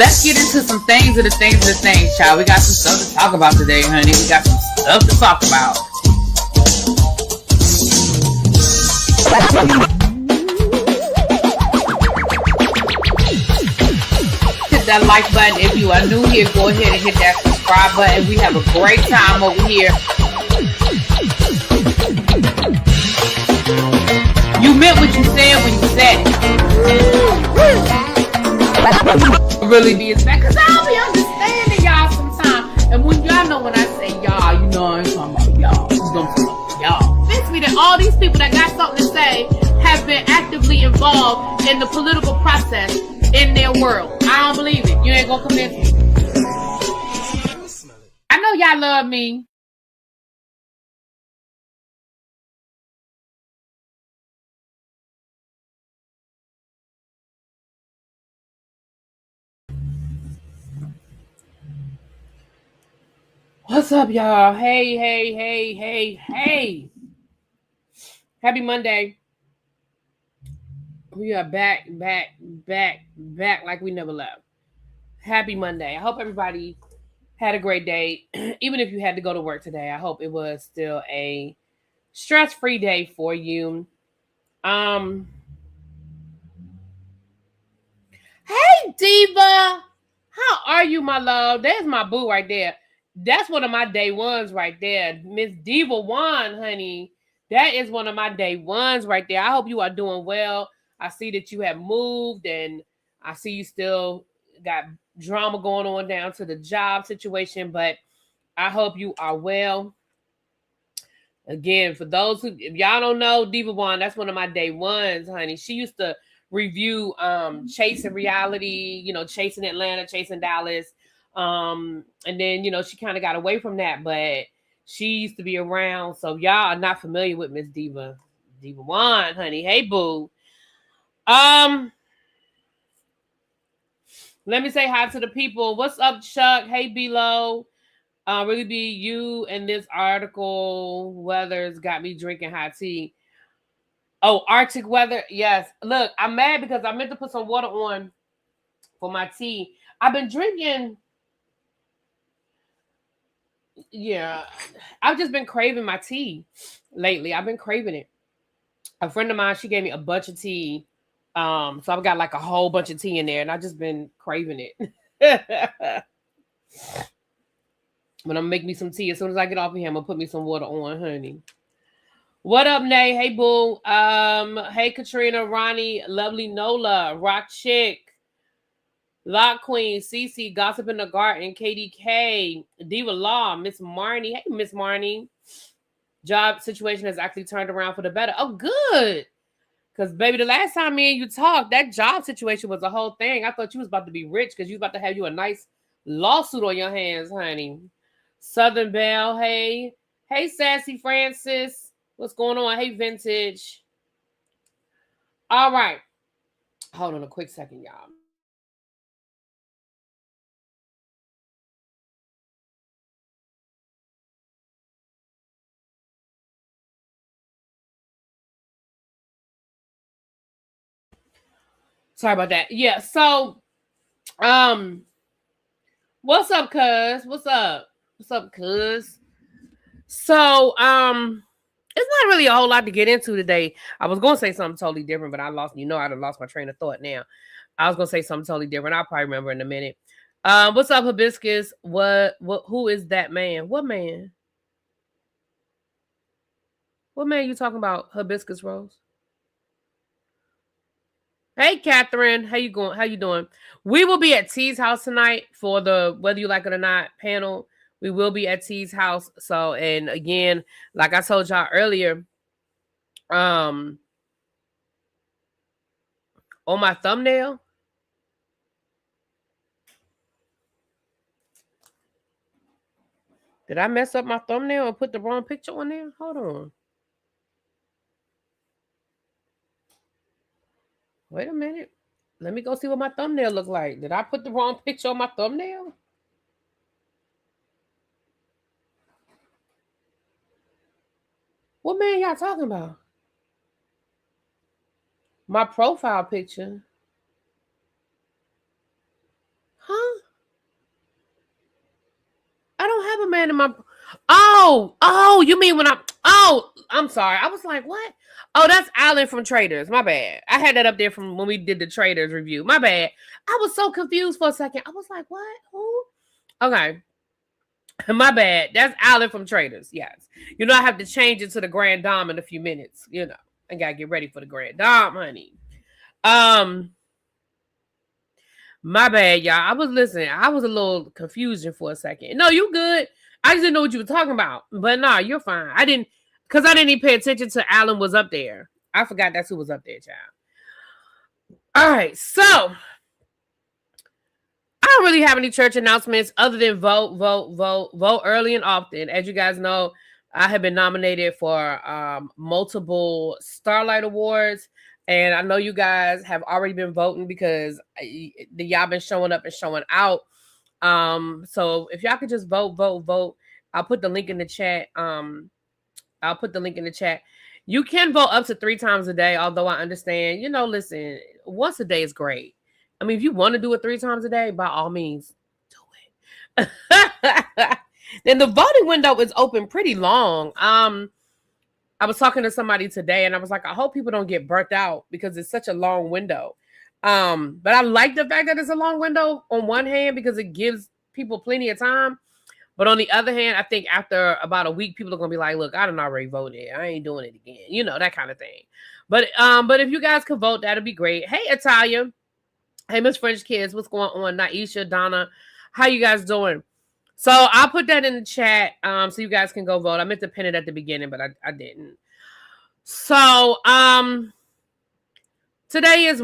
let's get into some things, child. We got some stuff to talk about today, honey. We got some stuff to talk about. Hit that like button if you are new here. Go ahead and hit that subscribe button. We have a great time over here. You meant what you said when you said it. Really be back, because I'll be understanding y'all sometimes. And when y'all know when I say y'all, you know I'm talking about y'all. You know I'm talking about y'all. This means that all these people that got something to say have been actively involved in the political process in their world. I don't believe it. You ain't gonna convince me. I know y'all love me. What's up, y'all? Hey. Happy Monday. We are back like we never left. Happy Monday. I hope everybody had a great day. Even if you had to go to work today, I hope it was still a stress-free day for you. Hey, Diva. How are you, my love? There's my boo right there. That's one of my day ones right there. Miss Diva One, honey. That is one of my day ones right there. I hope you are doing well. I see that you have moved, and I see you still got drama going on down to the job situation, but I hope you are well. Again, for those who, if y'all don't know, Diva One, that's one of my day ones, honey. She used to review Chasing Reality, Chasing Atlanta, Chasing Dallas. And then, she kind of got away from that, but she used to be around. So y'all are not familiar with Miss Diva One, honey. Hey, boo. Let me say hi to the people. What's up, Chuck? Hey, Below. Really be you and this article. Weather's got me drinking hot tea. Oh, Arctic weather. Yes. Look, I'm mad because I meant to put some water on for my tea. I've been drinking. Yeah, I've just been craving my tea lately. I've been craving it. A friend of mine, she gave me a bunch of tea. So I've got like a whole bunch of tea in there, and I've just been craving it. But I'm gonna make me some tea. As soon as I get off of here, I'm gonna put me some water on, honey. What up, Nay? Hey, boo. Hey, Katrina, Ronnie, lovely Nola, Rock Chick, Lock Queen, Cece, Gossip in the Garden, KDK, Diva Law, Miss Marnie. Hey, Miss Marnie. Job situation has actually turned around for the better. Oh, good. Because, baby, the last time me and you talked, that job situation was a whole thing. I thought you was about to be rich because you was about to have you a nice lawsuit on your hands, honey. Southern Belle, hey. Hey, Sassy Francis. What's going on? Hey, Vintage. All right. Hold on a quick second, y'all. Sorry about that. Yeah, so what's up, cuz? What's up? What's up, cuz? So, it's not really a whole lot to get into today. I was gonna say something totally different, but I lost my train of thought now. I was gonna say something totally different. I'll probably remember in a minute. What's up, Hibiscus? Who is that man? What man? What man you talking about, Hibiscus Rose? Hey, Catherine. How you going? How you doing? We will be at T's house tonight for the Whether You Like It or Not panel. We will be at T's house. So, and again, like I told y'all earlier, on my thumbnail, did I mess up my thumbnail and put the wrong picture on there? Hold on. Wait a minute. Let me go see what my thumbnail look like. Did I put the wrong picture on my thumbnail? What man y'all talking about? My profile picture. Huh? saying in my? Oh, you mean when I'm sorry. I was like, what? Oh, that's Alan from Traders. My bad. I had that up there from when we did the Traders review. My bad. I was so confused for a second. I was like, what? Who? Okay. My bad. That's Alan from Traders. Yes. You know, I have to change it to the Grand Dom in a few minutes. You know, I gotta get ready for the Grand Dom, honey. My bad, y'all. I was listening. I was a little confusion for a second. No, you good. I just didn't know what you were talking about. But nah, you're fine. I didn't even pay attention to Alan was up there. I forgot that's who was up there, child. All right, so I don't really have any church announcements other than vote early and often. As you guys know, I have been nominated for multiple Starlight Awards. And I know you guys have already been voting because y'all been showing up and showing out. So if y'all could just vote. I'll put the link in the chat. You can vote up to 3 times a day, although I understand, listen, once a day is great. I mean, if you want to do it 3 times a day, by all means, do it. Then the voting window is open pretty long. I was talking to somebody today and I was like, I hope people don't get burnt out because it's such a long window. But I like the fact that it's a long window on one hand because it gives people plenty of time. But on the other hand, I think after about a week, people are going to be like, look, I done already voted. I ain't doing it again. That kind of thing. But if you guys could vote, that'd be great. Hey, Italia. Hey, Miss French Kids. What's going on? Naisha, Donna. How you guys doing? So I'll put that in the chat so you guys can go vote. I meant to pin it at the beginning, but I didn't. So today is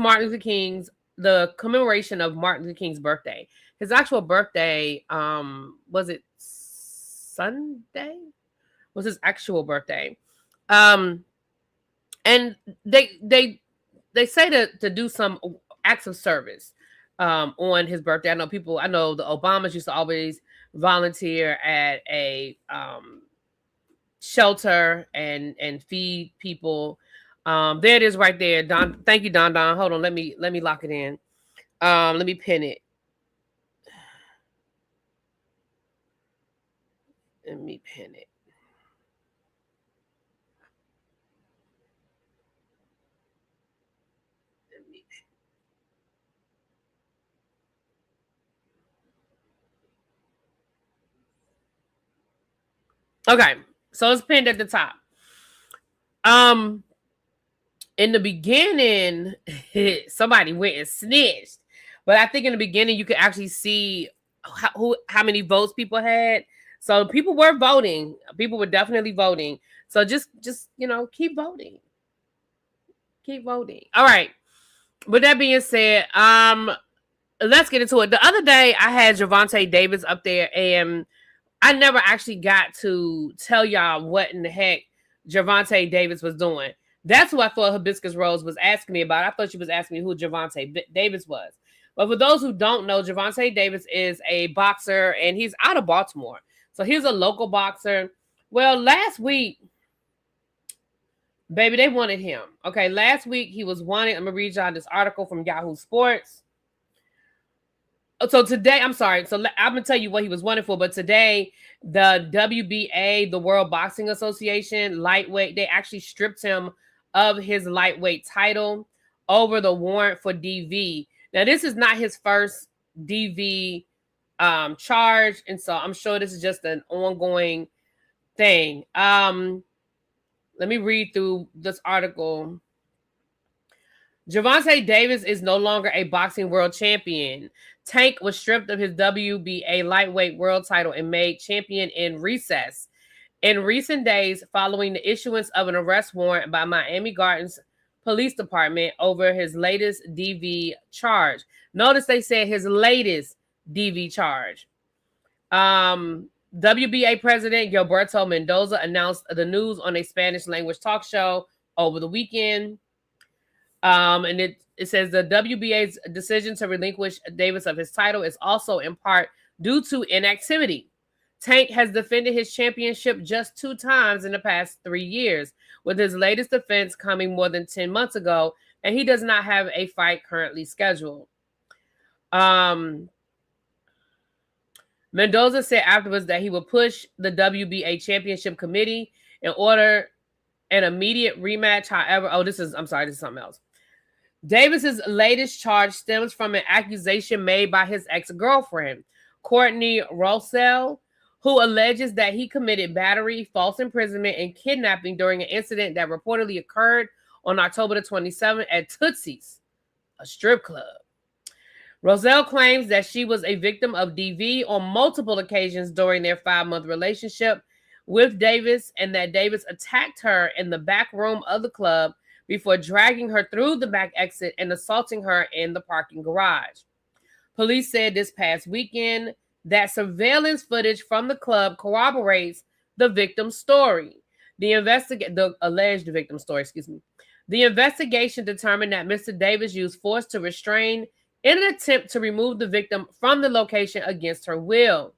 the commemoration of Martin Luther King's birthday. His actual birthday, was it Sunday? Was his actual birthday. And they say to do some acts of service on his birthday. I know the Obamas used to always volunteer at a shelter and feed people. There it is right there. Don, thank you, Don. Hold on, let me lock it in. Let me pin it. Okay, so it's pinned at the top. In the beginning, somebody went and snitched, but I think in the beginning you could actually see how many votes people had. So people were voting. People were definitely voting. So just keep voting. Keep voting. All right. With that being said, let's get into it. The other day I had Gervonte Davis up there, and I never actually got to tell y'all what in the heck Gervonte Davis was doing. That's who I thought Hibiscus Rose was asking me about. I thought she was asking me who Gervonte Davis was. But for those who don't know, Gervonte Davis is a boxer, and he's out of Baltimore. So he's a local boxer. Well, last week, baby, they wanted him. Okay, last week he was wanted. I'm going to read y'all this article from Yahoo Sports. So today, I'm sorry. So I'm going to tell you what he was wanted for. But today, the WBA, the World Boxing Association, lightweight, they actually stripped him of his lightweight title over the warrant for DV. Now, this is not his first DV charge. And so I'm sure this is just an ongoing thing. Let me read through this article. Gervonte Davis is no longer a boxing world champion. Tank was stripped of his WBA lightweight world title and made champion in recess. In recent days, following the issuance of an arrest warrant by Miami Gardens Police Department over his latest DV charge. Notice they said his latest DV charge. WBA President Gilberto Mendoza announced the news on a Spanish language talk show over the weekend. And it says the WBA's decision to relinquish Davis of his title is also in part due to inactivity. Tank has defended his championship just 2 times in the past 3 years, with his latest defense coming more than 10 months ago, and he does not have a fight currently scheduled. Mendoza said afterwards that he would push the WBA championship committee in order an immediate rematch. However, this is something else. Davis's latest charge stems from an accusation made by his ex-girlfriend, Courtney Rossell, who alleges that he committed battery, false imprisonment, and kidnapping during an incident that reportedly occurred on October the 27th at Tootsie's, a strip club. Rossell claims that she was a victim of DV on multiple occasions during their 5-month relationship with Davis, and that Davis attacked her in the back room of the club before dragging her through the back exit and assaulting her in the parking garage. Police said this past weekend that surveillance footage from the club corroborates the victim's story. The alleged victim's story, The investigation determined that Mr. Davis used force to restrain in an attempt to remove the victim from the location against her will.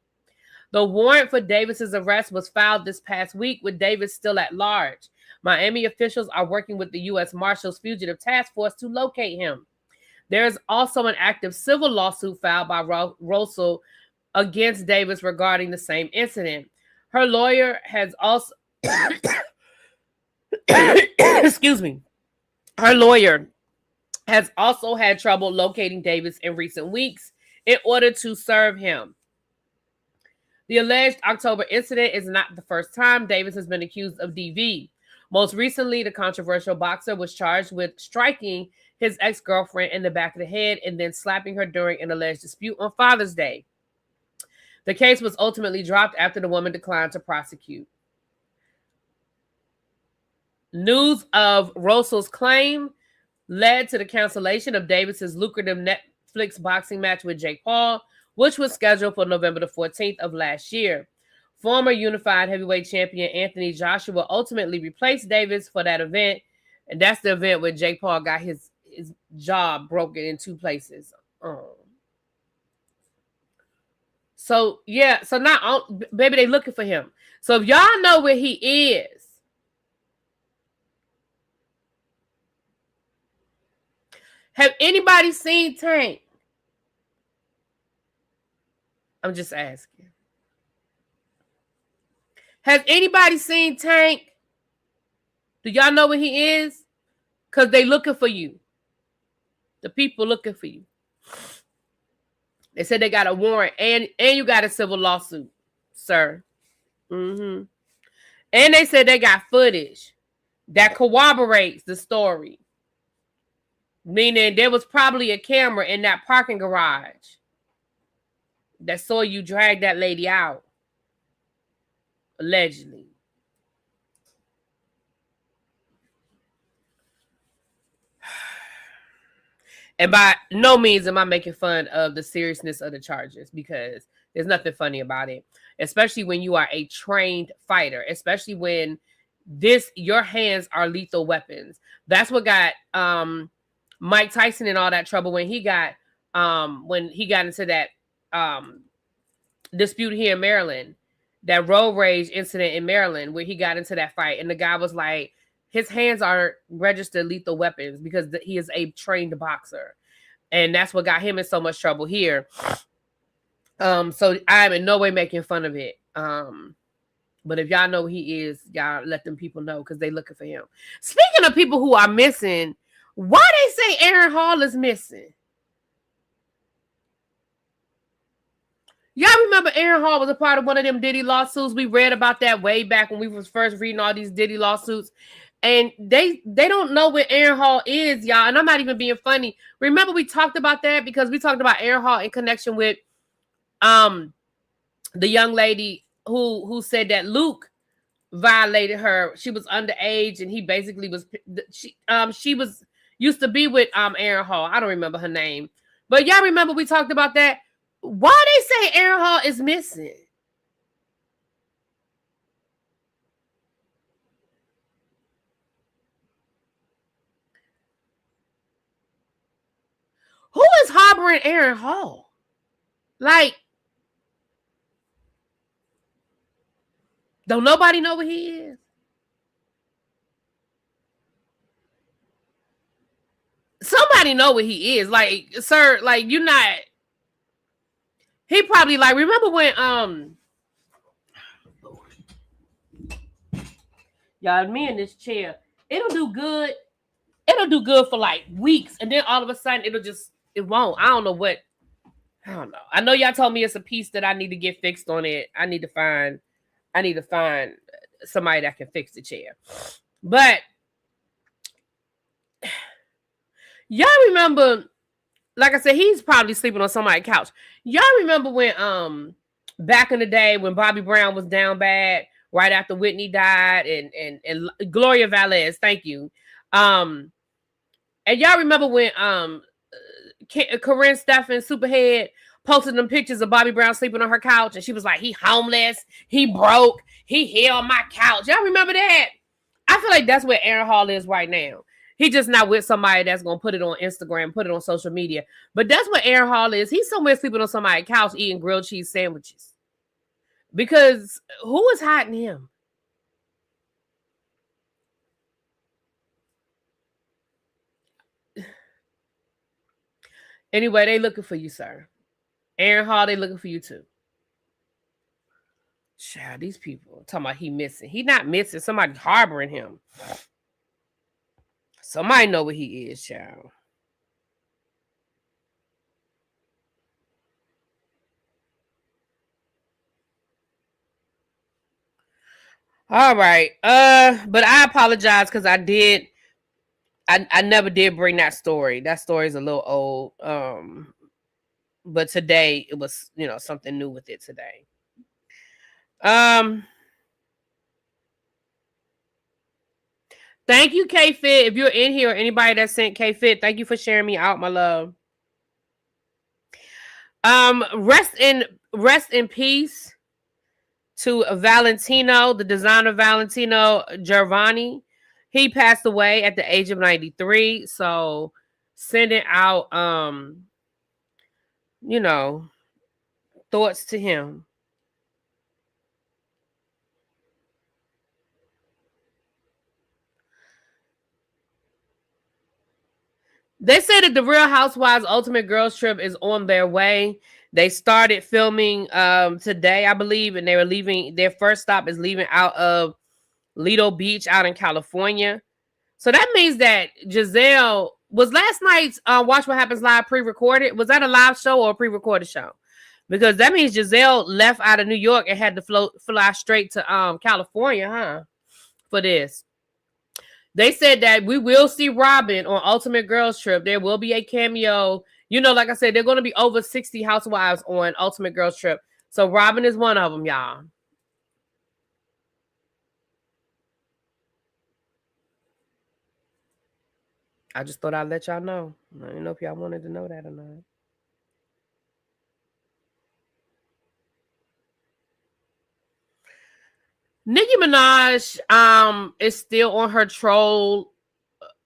The warrant for Davis's arrest was filed this past week, with Davis still at large. Miami officials are working with the U.S. Marshals Fugitive Task Force to locate him. There is also an active civil lawsuit filed by Russell against Davis regarding the same incident. Her lawyer has also Her lawyer has also had trouble locating Davis in recent weeks in order to serve him. The alleged October incident is not the first time Davis has been accused of DV. Most recently, the controversial boxer was charged with striking his ex-girlfriend in the back of the head and then slapping her during an alleged dispute on Father's Day. The case was ultimately dropped after the woman declined to prosecute. News of Russell's claim led to the cancellation of Davis's lucrative Netflix boxing match with Jake Paul, which was scheduled for November the 14th of last year. Former unified heavyweight champion Anthony Joshua ultimately replaced Davis for that event, and that's the event where Jake Paul got his jaw broken in 2 places. So now, baby, they looking for him. So if y'all know where he is, have anybody seen Tank? I'm just asking. Has anybody seen Tank? Do y'all know where he is? Because they looking for you. The people looking for you. They said they got a warrant and you got a civil lawsuit, sir. And they said they got footage that corroborates the story. Meaning there was probably a camera in that parking garage that saw you drag that lady out. Allegedly. And by no means am I making fun of the seriousness of the charges, because there's nothing funny about it. Especially when you are a trained fighter. Especially when your hands are lethal weapons. That's what got Mike Tyson in all that trouble when he got into that dispute here in Maryland, that road rage incident in Maryland where he got into that fight, and the guy was like, his hands are registered lethal weapons because he is a trained boxer, and that's what got him in so much trouble here. So I'm in no way making fun of it. But if y'all know who he is, y'all let them people know, because they looking for him. Speaking of people who are missing, why they say Aaron Hall is missing? Y'all remember Aaron Hall was a part of one of them Diddy lawsuits? We read about that way back when we was first reading all these Diddy lawsuits. And they don't know where Aaron Hall is, y'all. And I'm not even being funny. Remember we talked about that because we talked about Aaron Hall in connection with the young lady who said that Luke violated her. She was underage, and he basically was she was used to be with Aaron Hall. I don't remember her name. But y'all remember we talked about that? Why they say Aaron Hall is missing? Who is harboring Aaron Hall? Like, don't nobody know where he is? Somebody know where he is. Like, sir, like, you're not. He probably like, remember when y'all, me in this chair, it'll do good. It'll do good for like weeks, and then all of a sudden it won't. I don't know what. I don't know. I know y'all told me it's a piece that I need to get fixed on it. I need to find somebody that can fix the chair. But y'all remember, like I said, he's probably sleeping on somebody's couch. Y'all remember when back in the day when Bobby Brown was down bad right after Whitney died and Gloria Velez, thank you. And y'all remember when Corinne Stephan, Superhead, posted them pictures of Bobby Brown sleeping on her couch, and she was like, he homeless, he broke, he here on my couch. Y'all remember that? I feel like that's where Aaron Hall is right now. He just not with somebody that's going to put it on Instagram, put it on social media. But that's what Aaron Hall is. He's somewhere sleeping on somebody's couch eating grilled cheese sandwiches. Because who is hiding him? Anyway, they looking for you, sir. Aaron Hall, they looking for you too. Child, these people talking about he missing. He not missing. Somebody's harboring him. Somebody know what he is, child. All right. But I apologize because I never did bring that story. That story is a little old. But today it was, something new with it today. Thank you, K-Fit. If you're in here or anybody that sent K-Fit, thank you for sharing me out, my love. Rest in peace to Valentino, the designer Valentino Gervonte. He passed away at the age of 93. So sending out thoughts to him. They say that the Real Housewives Ultimate Girls Trip is on their way. They started filming today, I believe, and they were leaving. Their first stop is leaving out of Lido Beach out in California. So that means that Giselle was last night's Watch What Happens Live pre-recorded. Was that a live show or a pre-recorded show? Because that means Giselle left out of New York and had to fly straight to California, huh? For this. They said that we will see Robin on Ultimate Girls Trip. There will be a cameo. Like I said, there are going to be over 60 housewives on Ultimate Girls Trip. So Robin is one of them, y'all. I just thought I'd let y'all know. I don't know if y'all wanted to know that or not. Nicki Minaj is still on her troll.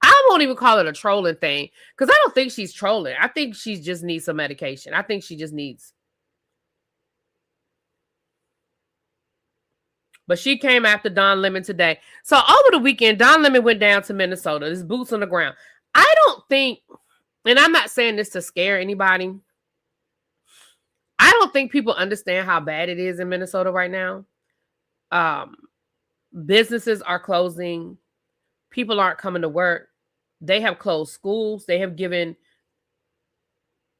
I won't even call it a trolling thing because I don't think she's trolling. I think she just needs some medication. I think she just needs. But she came after Don Lemon today. So over the weekend, Don Lemon went down to Minnesota. This boots on the ground. I don't think, and I'm not saying this to scare anybody. I don't think people understand how bad it is in Minnesota right now. Businesses are closing. People aren't coming to work. They have closed schools. They have given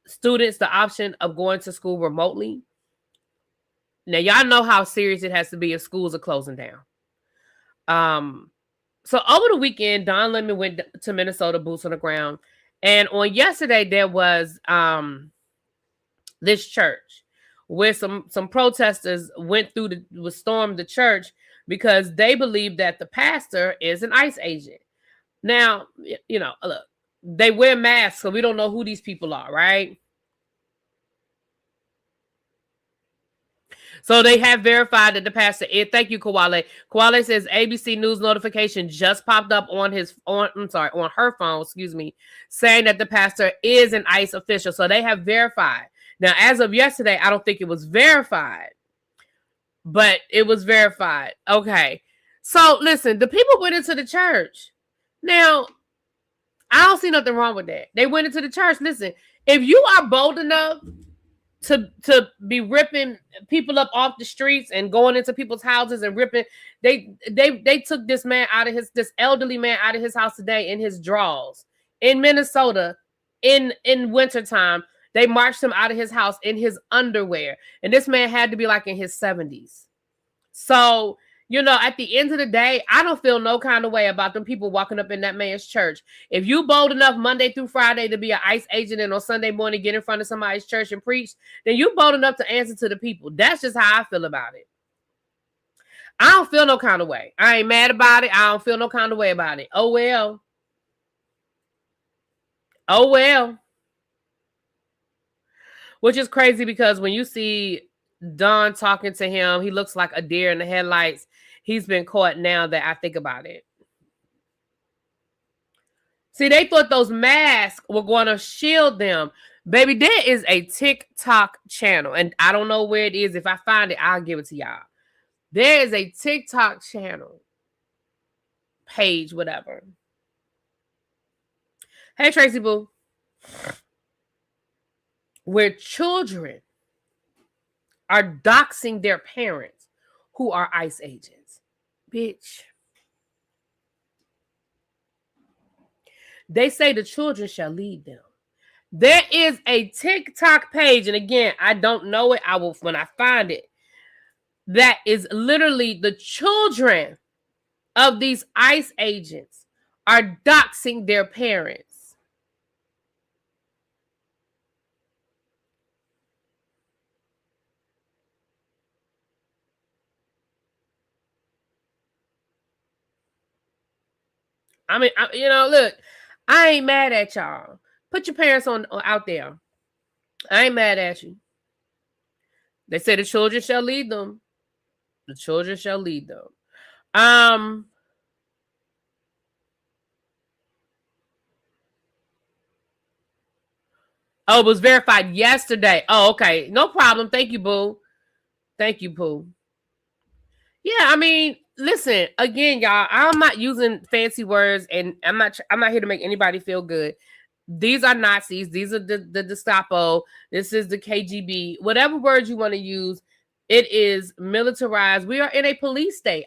students the option of going to school remotely. Now, y'all know how serious it has to be if schools are closing down. So over the weekend, Don Lemon went to Minnesota, boots on the ground. And on yesterday, there was this church where some protesters stormed the church because they believe that the pastor is an ICE agent. Now, look, they wear masks, so we don't know who these people are, right? So they have verified that the pastor is. Thank you, Koale. Koale says ABC News notification just popped up on her phone, saying that the pastor is an ICE official. So they have verified. Now, as of yesterday, I don't think it was verified, but it was verified. Okay. So listen, the people went into the church. Now, I don't see nothing wrong with that. They went into the church. Listen, if you are bold enough to be ripping people up off the streets and going into people's houses and ripping. They took this elderly man out of his house today in his drawers in Minnesota in wintertime. They marched him out of his house in his underwear, and this man had to be like in his 70s. So, at the end of the day, I don't feel no kind of way about them people walking up in that man's church. If you bold enough Monday through Friday to be an ICE agent and on Sunday morning get in front of somebody's church and preach, then you bold enough to answer to the people. That's just how I feel about it. I don't feel no kind of way. I ain't mad about it. I don't feel no kind of way about it. Oh, well. Oh, well. Which is crazy because when you see Don talking to him, he looks like a deer in the headlights. He's been caught now that I think about it. See, they thought those masks were going to shield them. Baby, there is a TikTok channel, and I don't know where it is. If I find it, I'll give it to y'all. There is a TikTok channel, page, whatever. Hey, Tracy Boo. Where children are doxing their parents who are ICE agents. Bitch. They say the children shall lead them. There is a TikTok page, and again, I don't know it. I will when I find it. That is literally the children of these ICE agents are doxing their parents. I mean, look, I ain't mad at y'all. Put your parents on out there. I ain't mad at you. They say the children shall lead them. The children shall lead them. Oh, it was verified yesterday. Oh, okay. No problem. Thank you, Boo. Thank you, Boo. Yeah, I mean, listen, again, y'all, I'm not using fancy words, and I'm not here to make anybody feel good. These are Nazis. These are the Gestapo. This is the KGB. Whatever words you want to use, it is militarized. We are in a police state.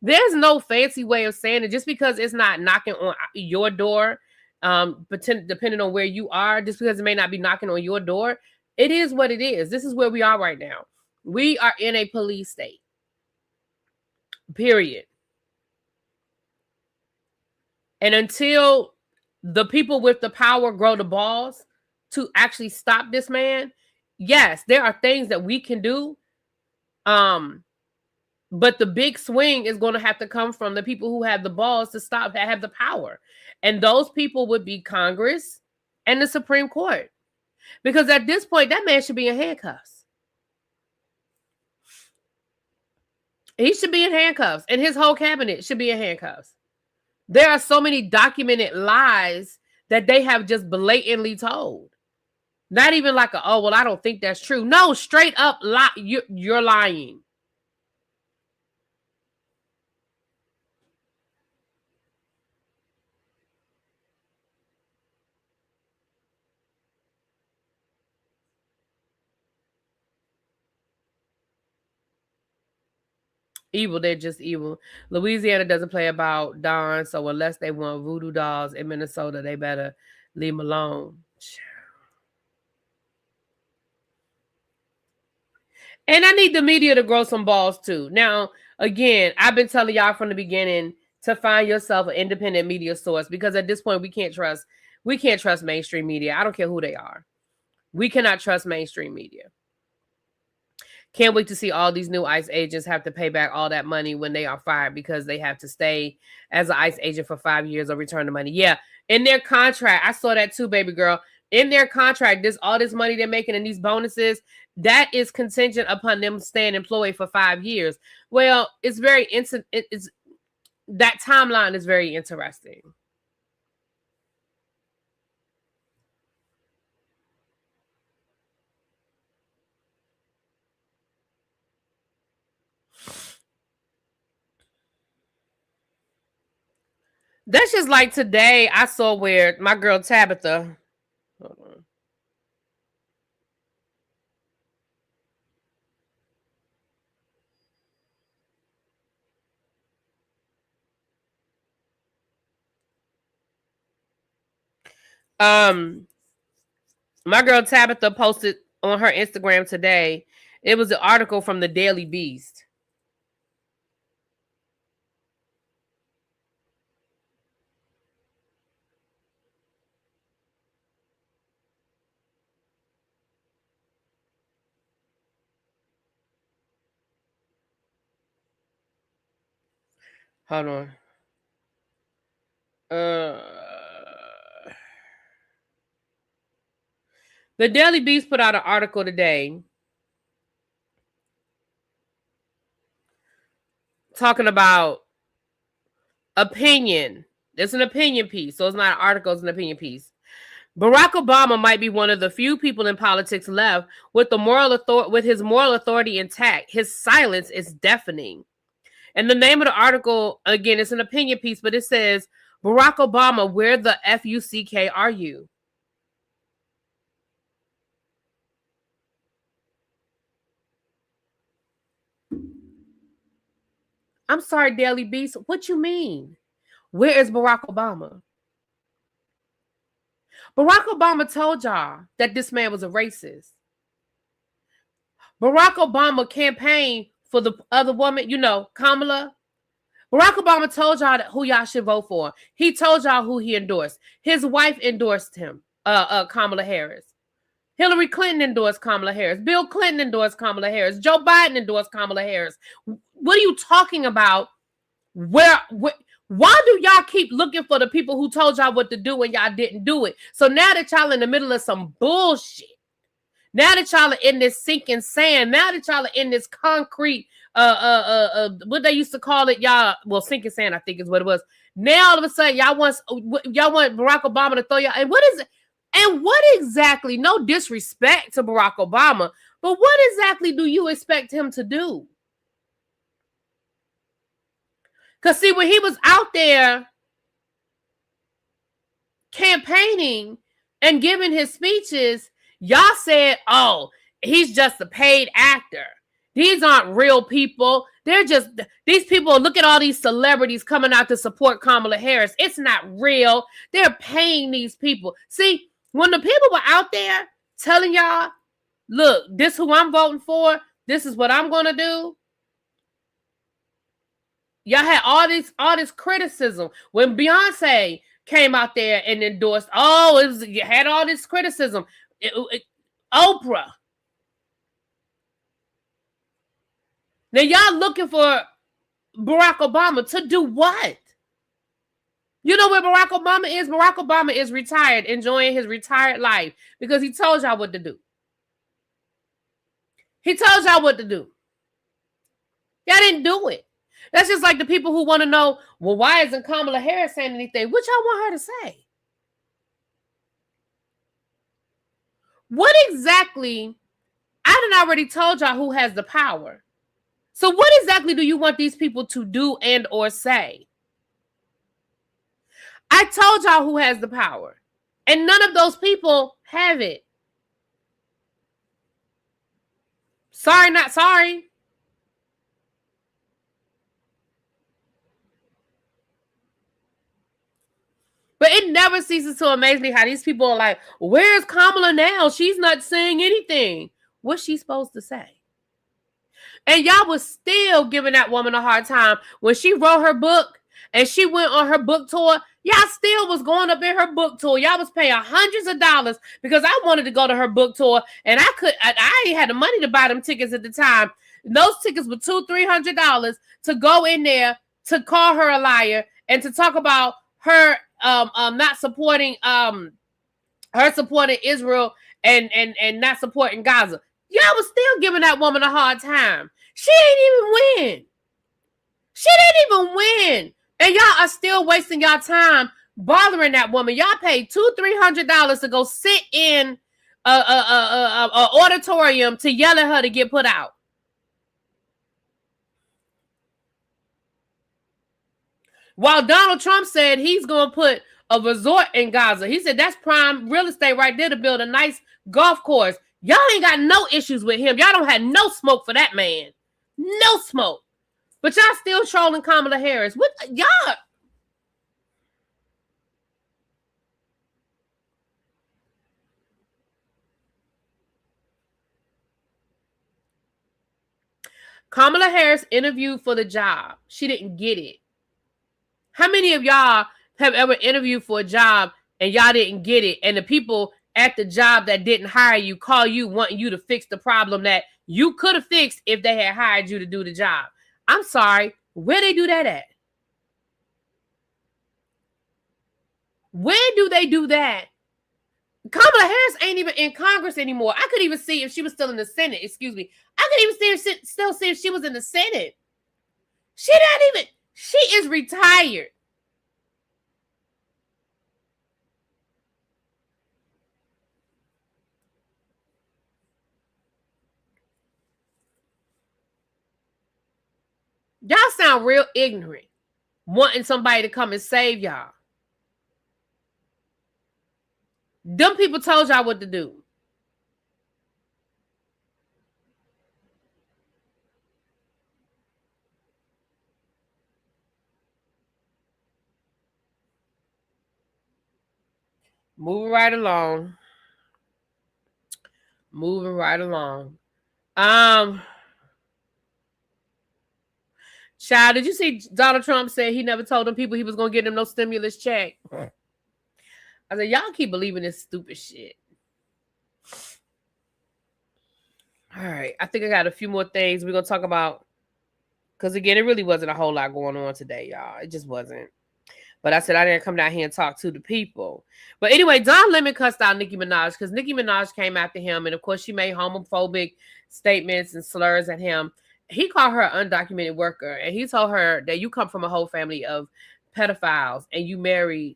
There's no fancy way of saying it. Just because it's not knocking on your door, depending on where you are, just because it may not be knocking on your door, it is what it is. This is where we are right now. We are in a police state. Period. And until the people with the power grow the balls to actually stop this man, yes, there are things that we can do. But the big swing is going to have to come from the people who have the balls to stop, that have the power. And those people would be Congress and the Supreme Court. Because at this point, that man should be in handcuffs. He should be in handcuffs, and his whole cabinet should be in handcuffs. There are so many documented lies that they have just blatantly told. Not even like oh, well, I don't think that's true. No, straight up lie. You're lying. Evil, they're just evil. Louisiana doesn't play about Don, so unless they want voodoo dolls in Minnesota, they better leave them alone. And I need the media to grow some balls too. Now, again, I've been telling y'all from the beginning to find yourself an independent media source, because at this point we can't trust mainstream media. I don't care who they are. We cannot trust mainstream media. Can't wait to see all these new ICE agents have to pay back all that money when they are fired, because they have to stay as an ICE agent for 5 years or return the money. Yeah, in their contract, I saw that too, baby girl. In their contract, all this money they're making and these bonuses, that is contingent upon them staying employed for 5 years. Well, it's that timeline is very interesting. That's just like today. I saw where my girl Tabitha. Hold on. My girl Tabitha posted on her Instagram today. It was an article from the Daily Beast. Hold on. The Daily Beast put out an article today talking about opinion. It's an opinion piece, so it's not an article, it's an opinion piece. Barack Obama might be one of the few people in politics left with his moral authority intact. His silence is deafening. And the name of the article, again, it's an opinion piece, but it says, Barack Obama, where the F-U-C-K are you? I'm sorry, Daily Beast. What you mean? Where is Barack Obama? Barack Obama told y'all that this man was a racist. Barack Obama campaigned for the other woman, Kamala. Barack Obama told y'all who y'all should vote for. He told y'all who he endorsed. His wife endorsed him, Kamala Harris. Hillary Clinton endorsed Kamala Harris. Bill Clinton endorsed Kamala Harris. Joe Biden endorsed Kamala Harris. What are you talking about? Why do y'all keep looking for the people who told y'all what to do when y'all didn't do it? So now that y'all in the middle of some bullshit, now that y'all are in this sinking sand, now that y'all are in this concrete, what they used to call it, y'all, well, sinking sand, I think is what it was. Now all of a sudden, y'all want Barack Obama to throw y'all, and what is it? And what exactly, no disrespect to Barack Obama, but what exactly do you expect him to do? Because see, when he was out there campaigning and giving his speeches, y'all said, oh, he's just a paid actor. These aren't real people. They're just, these people, look at all these celebrities coming out to support Kamala Harris. It's not real. They're paying these people. See, when the people were out there telling y'all, look, this is who I'm voting for, this is what I'm going to do, y'all had all this criticism. When Beyonce came out there and endorsed, you had all this criticism. Oprah. Now y'all looking for Barack Obama to do what? You know where Barack Obama is? Barack Obama is retired, enjoying his retired life because he told y'all what to do. He told y'all what to do. Y'all didn't do it. That's just like the people who want to know, well, why isn't Kamala Harris saying anything? What y'all want her to say? What exactly? I done already told y'all who has the power. So what exactly do you want these people to do and or say? I told y'all who has the power. And none of those people have it. Sorry, not sorry. But it never ceases to amaze me how these people are like, where's Kamala now? She's not saying anything. What's she supposed to say? And y'all was still giving that woman a hard time. When she wrote her book and she went on her book tour, y'all still was going up in her book tour. Y'all was paying hundreds of dollars because I wanted to go to her book tour. And I ain't had the money to buy them tickets at the time. Those tickets were $200-300 to go in there to call her a liar and to talk about her not supporting her supporting Israel and not supporting Gaza. Y'all was still giving that woman a hard time. She ain't even win. She didn't even win. And y'all are still wasting y'all time bothering that woman. Y'all paid $200-300 to go sit in a auditorium to yell at her to get put out. While Donald Trump said he's going to put a resort in Gaza. He said that's prime real estate right there to build a nice golf course. Y'all ain't got no issues with him. Y'all don't have no smoke for that man. No smoke. But y'all still trolling Kamala Harris. What y'all? Kamala Harris interviewed for the job. She didn't get it. How many of y'all have ever interviewed for a job and y'all didn't get it, and the people at the job that didn't hire you call you wanting you to fix the problem that you could have fixed if they had hired you to do the job? I'm sorry, where they do that at? Where do they do that? Kamala Harris ain't even in Congress anymore. I could even see if she was still in the Senate. Excuse me. I could even still see if she was in the Senate. She is retired. Y'all sound real ignorant, wanting somebody to come and save y'all. Them people told y'all what to do. Moving right along. Child, did you see Donald Trump said he never told them people he was going to get them no stimulus check? I said, y'all keep believing this stupid shit. All right. I think I got a few more things we're going to talk about. Because, again, it really wasn't a whole lot going on today, y'all. It just wasn't. But I said I didn't come down here and talk to the people. But anyway, Don Lemon cussed out Nicki Minaj because Nicki Minaj came after him. And, of course, she made homophobic statements and slurs at him. He called her an undocumented worker. And he told her that you come from a whole family of pedophiles. And you marry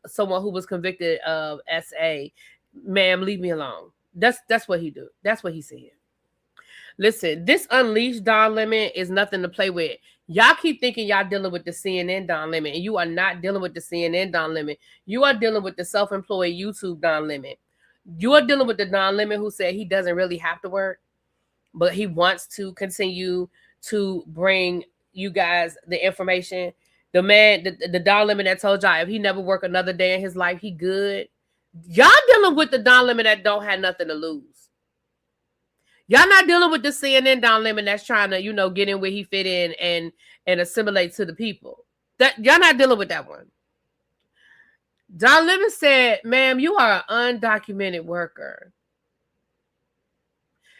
someone who was convicted of SA. Ma'am, leave me alone. That's what he do. That's what he said. Listen, this unleashed Don Lemon is nothing to play with. Y'all keep thinking y'all dealing with the CNN Don Lemon, and you are not dealing with the CNN Don Lemon. You are dealing with the self-employed YouTube Don Lemon. You are dealing with the Don Lemon who said he doesn't really have to work, but he wants to continue to bring you guys the information. The man, the Don Lemon that told y'all if he never work another day in his life, he good. Y'all dealing with the Don Lemon that don't have nothing to lose. Y'all not dealing with the CNN Don Lemon that's trying to, get in where he fit in and assimilate to the people. That y'all not dealing with that one. Don Lemon said, ma'am, you are an undocumented worker.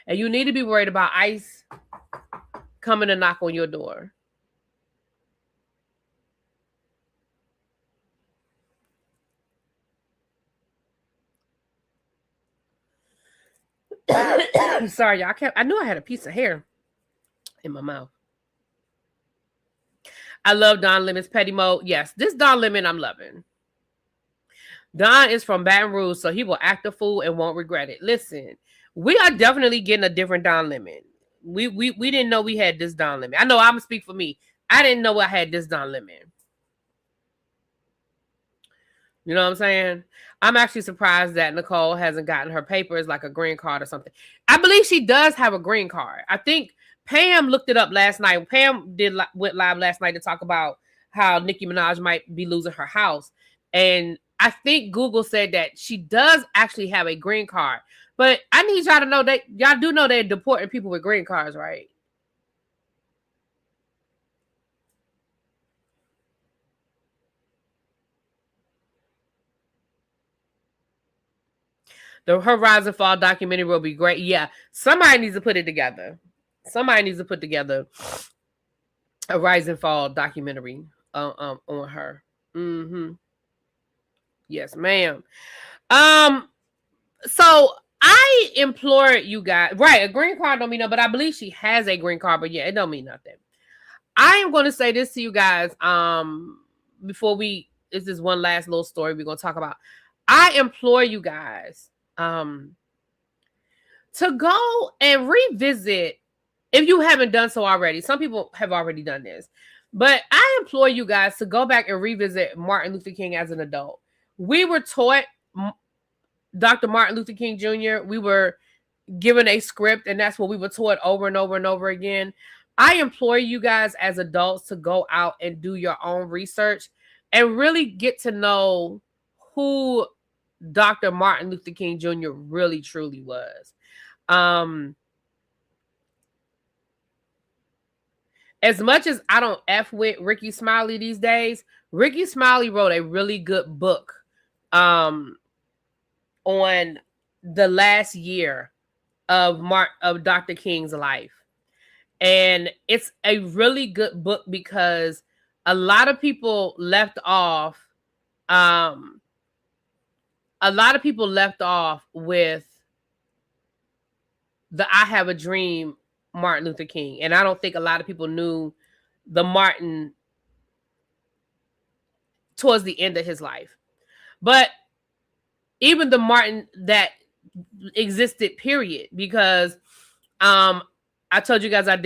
And you need to be worried about ICE coming to knock on your door. Sorry, y'all. I knew I had a piece of hair in my mouth. I love Don Lemon's petty mode. Yes, this Don Lemon I'm loving. Don is from Baton Rouge, so he will act a fool and won't regret it. Listen, we are definitely getting a different Don Lemon. We didn't know we had this Don Lemon. I know I'm gonna speak for me. I didn't know I had this Don Lemon. You know what I'm saying? I'm actually surprised that Nicole hasn't gotten her papers like a green card or something. I believe she does have a green card. I think Pam looked it up last night. Pam went live last night to talk about how Nicki Minaj might be losing her house. And I think Google said that she does actually have a green card. But I need y'all to know that y'all do know they're deporting people with green cards, right? Her Rise and Fall documentary will be great. Yeah, somebody needs to put it together. Somebody needs to put together a Rise and Fall documentary on her. Mm-hmm. Yes, ma'am. So I implore you guys, right? A green card don't mean nothing, but I believe she has a green card, but yeah, it don't mean nothing. I am going to say this to you guys. Before this is one last little story we're going to talk about. I implore you guys to go and revisit, if you haven't done so already. Some people have already done this, but I implore you guys to go back and revisit Martin Luther King as an adult. We were taught Dr. Martin Luther King Jr. We were given a script, and that's what we were taught over and over and over again. I implore you guys as adults to go out and do your own research and really get to know who Dr. Martin Luther King Jr. really truly was. as much as I don't F with Ricky Smiley these days, Ricky Smiley wrote a really good book on the last year of Dr. King's life. And it's a really good book because a lot of people left off with the I Have a Dream Martin Luther King. And I don't think a lot of people knew the Martin towards the end of his life. But even the Martin that existed, period, because I told you guys I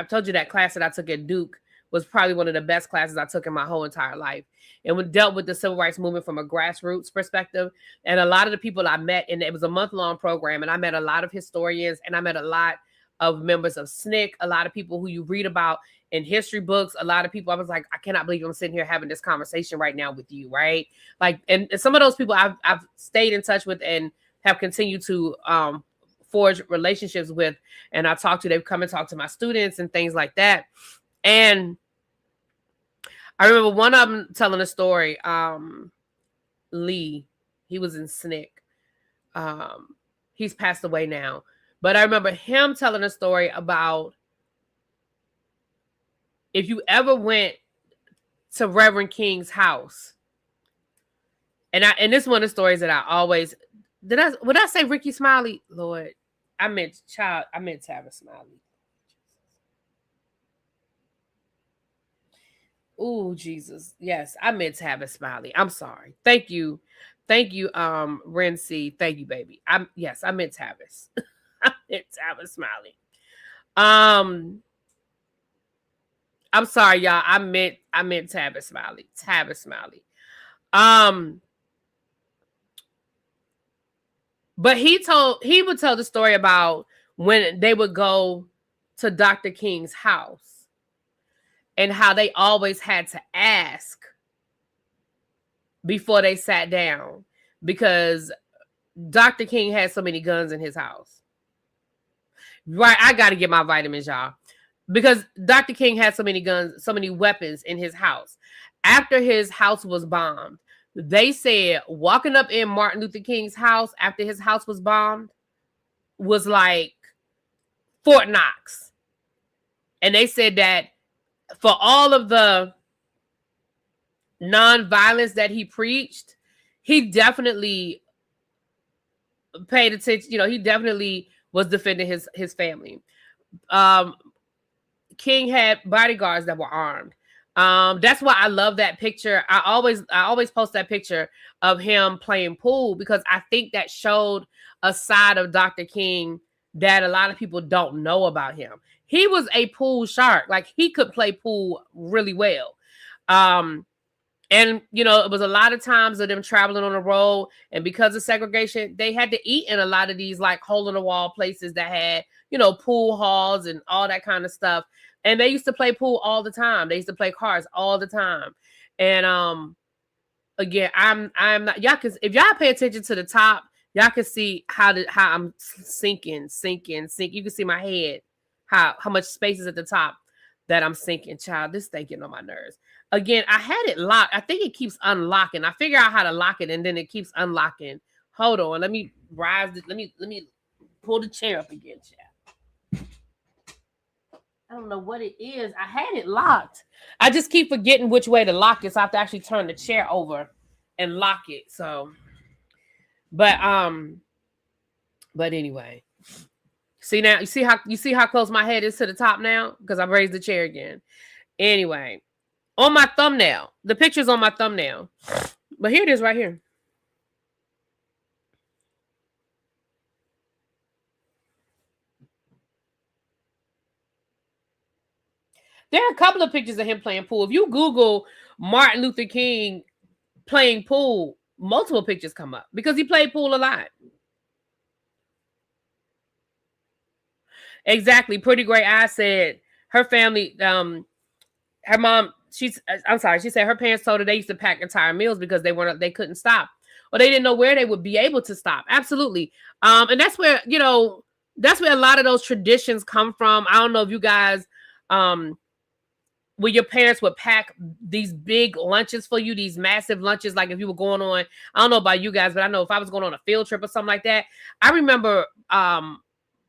told you that class that I took at Duke was probably one of the best classes I took in my whole entire life. And we dealt with the civil rights movement from a grassroots perspective. And a lot of the people I met, and it was a month-long program, and I met a lot of historians, and I met a lot of members of SNCC, a lot of people who you read about in history books, a lot of people. I was like, I cannot believe I'm sitting here having this conversation right now with you, right? Like, and some of those people I've stayed in touch with and have continued to forge relationships with, and I talk to, they've come and talk to my students and things like that. And I remember one of them telling a story, Lee, he was in SNCC. He's passed away now. But I remember him telling a story about if you ever went to Reverend King's house. And this is one of the stories that I always, would I say Ricky Smiley? Lord, I meant Tavis Smiley. Oh, Jesus. Yes, I meant Tavis Smiley. I'm sorry. Thank you. Thank you, Rency. Thank you, baby. I meant Tavis. I meant Tavis Smiley. I'm sorry, y'all. I meant Tavis Smiley. Tavis Smiley. But he would tell the story about when they would go to Dr. King's house and how they always had to ask before they sat down because Dr. King had so many guns in his house. Right, I got to get my vitamins, y'all. Because Dr. King had so many guns, so many weapons in his house. After his house was bombed, they said walking up in Martin Luther King's house after his house was bombed was like Fort Knox. And they said that for all of the nonviolence that he preached, he definitely paid attention. You know, he definitely was defending his family. King had bodyguards that were armed. That's why I love that picture. I always post that picture of him playing pool because I think that showed a side of Dr. King that a lot of people don't know about him. He was a pool shark. Like he could play pool really well. And you know, it was a lot of times of them traveling on the road, and because of segregation, they had to eat in a lot of these like hole in the wall places that had, you know, pool halls and all that kind of stuff. And they used to play pool all the time. They used to play cards all the time. And again, I'm not, y'all can, if y'all pay attention to the top, y'all can see how I'm sinking. You can see my head, how much space is at the top that I'm sinking. Child, this thing getting on my nerves. Again, I had it locked. I think it keeps unlocking. I figure out how to lock it and then it keeps unlocking. Hold on. Let me rise. Let me pull the chair up again, child. I don't know what it is. I had it locked. I just keep forgetting which way to lock it. So I have to actually turn the chair over and lock it. So, but anyway. See now, you see how close my head is to the top now? Because I've raised the chair again. Anyway, on my thumbnail. The picture's on my thumbnail. But here it is right here. There are a couple of pictures of him playing pool. If you Google Martin Luther King playing pool, multiple pictures come up because he played pool a lot. Exactly. Pretty Great Eye said her family, her mom, she said her parents told her they used to pack entire meals because they couldn't stop. Or they didn't know where they would be able to stop. Absolutely. And that's where, you know, that's where a lot of those traditions come from. I don't know if you guys when your parents would pack these big lunches for you, these massive lunches, like if you were going on, I don't know about you guys, but I know if I was going on a field trip or something like that, I remember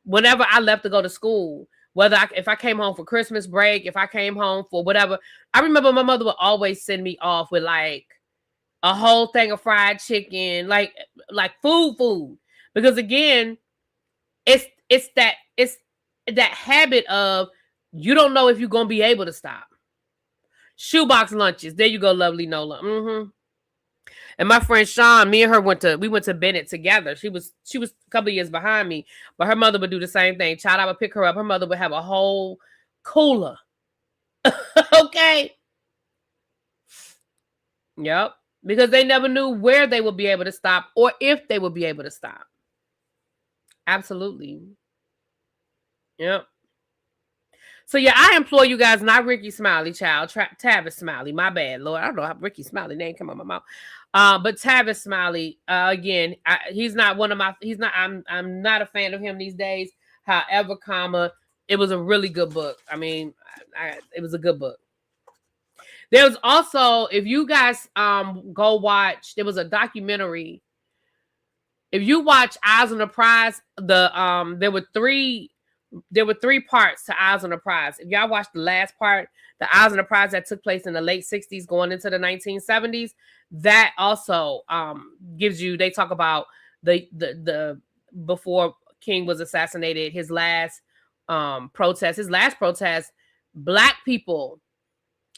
whenever I left to go to school, if I came home for Christmas break, if I came home for whatever, I remember my mother would always send me off with like a whole thing of fried chicken, like food. Because again, it's that habit of you don't know if you're gonna be able to stop. Shoebox lunches. There you go, lovely Nola. Mm-hmm. And my friend Sean, me and her went to Bennett together. She was a couple of years behind me, but her mother would do the same thing. Child, I would pick her up. Her mother would have a whole cooler. Okay. Yep. Because they never knew where they would be able to stop or if they would be able to stop. Absolutely. Yep. So yeah, I implore you guys, not Ricky Smiley, child, Tavis Smiley. My bad, Lord. I don't know how Ricky Smiley name come out my mouth. But Tavis Smiley, again, he's not one of my. He's not. I'm not a fan of him these days. However, it was a really good book. I mean, it was a good book. There was also, if you guys go watch, there was a documentary. If you watch Eyes on the Prize, there were three parts to Eyes on the Prize. If y'all watched the last part, the Eyes on the Prize that took place in the late 60s going into the 1970s, that also gives you, they talk about the before King was assassinated, his last protest, Black people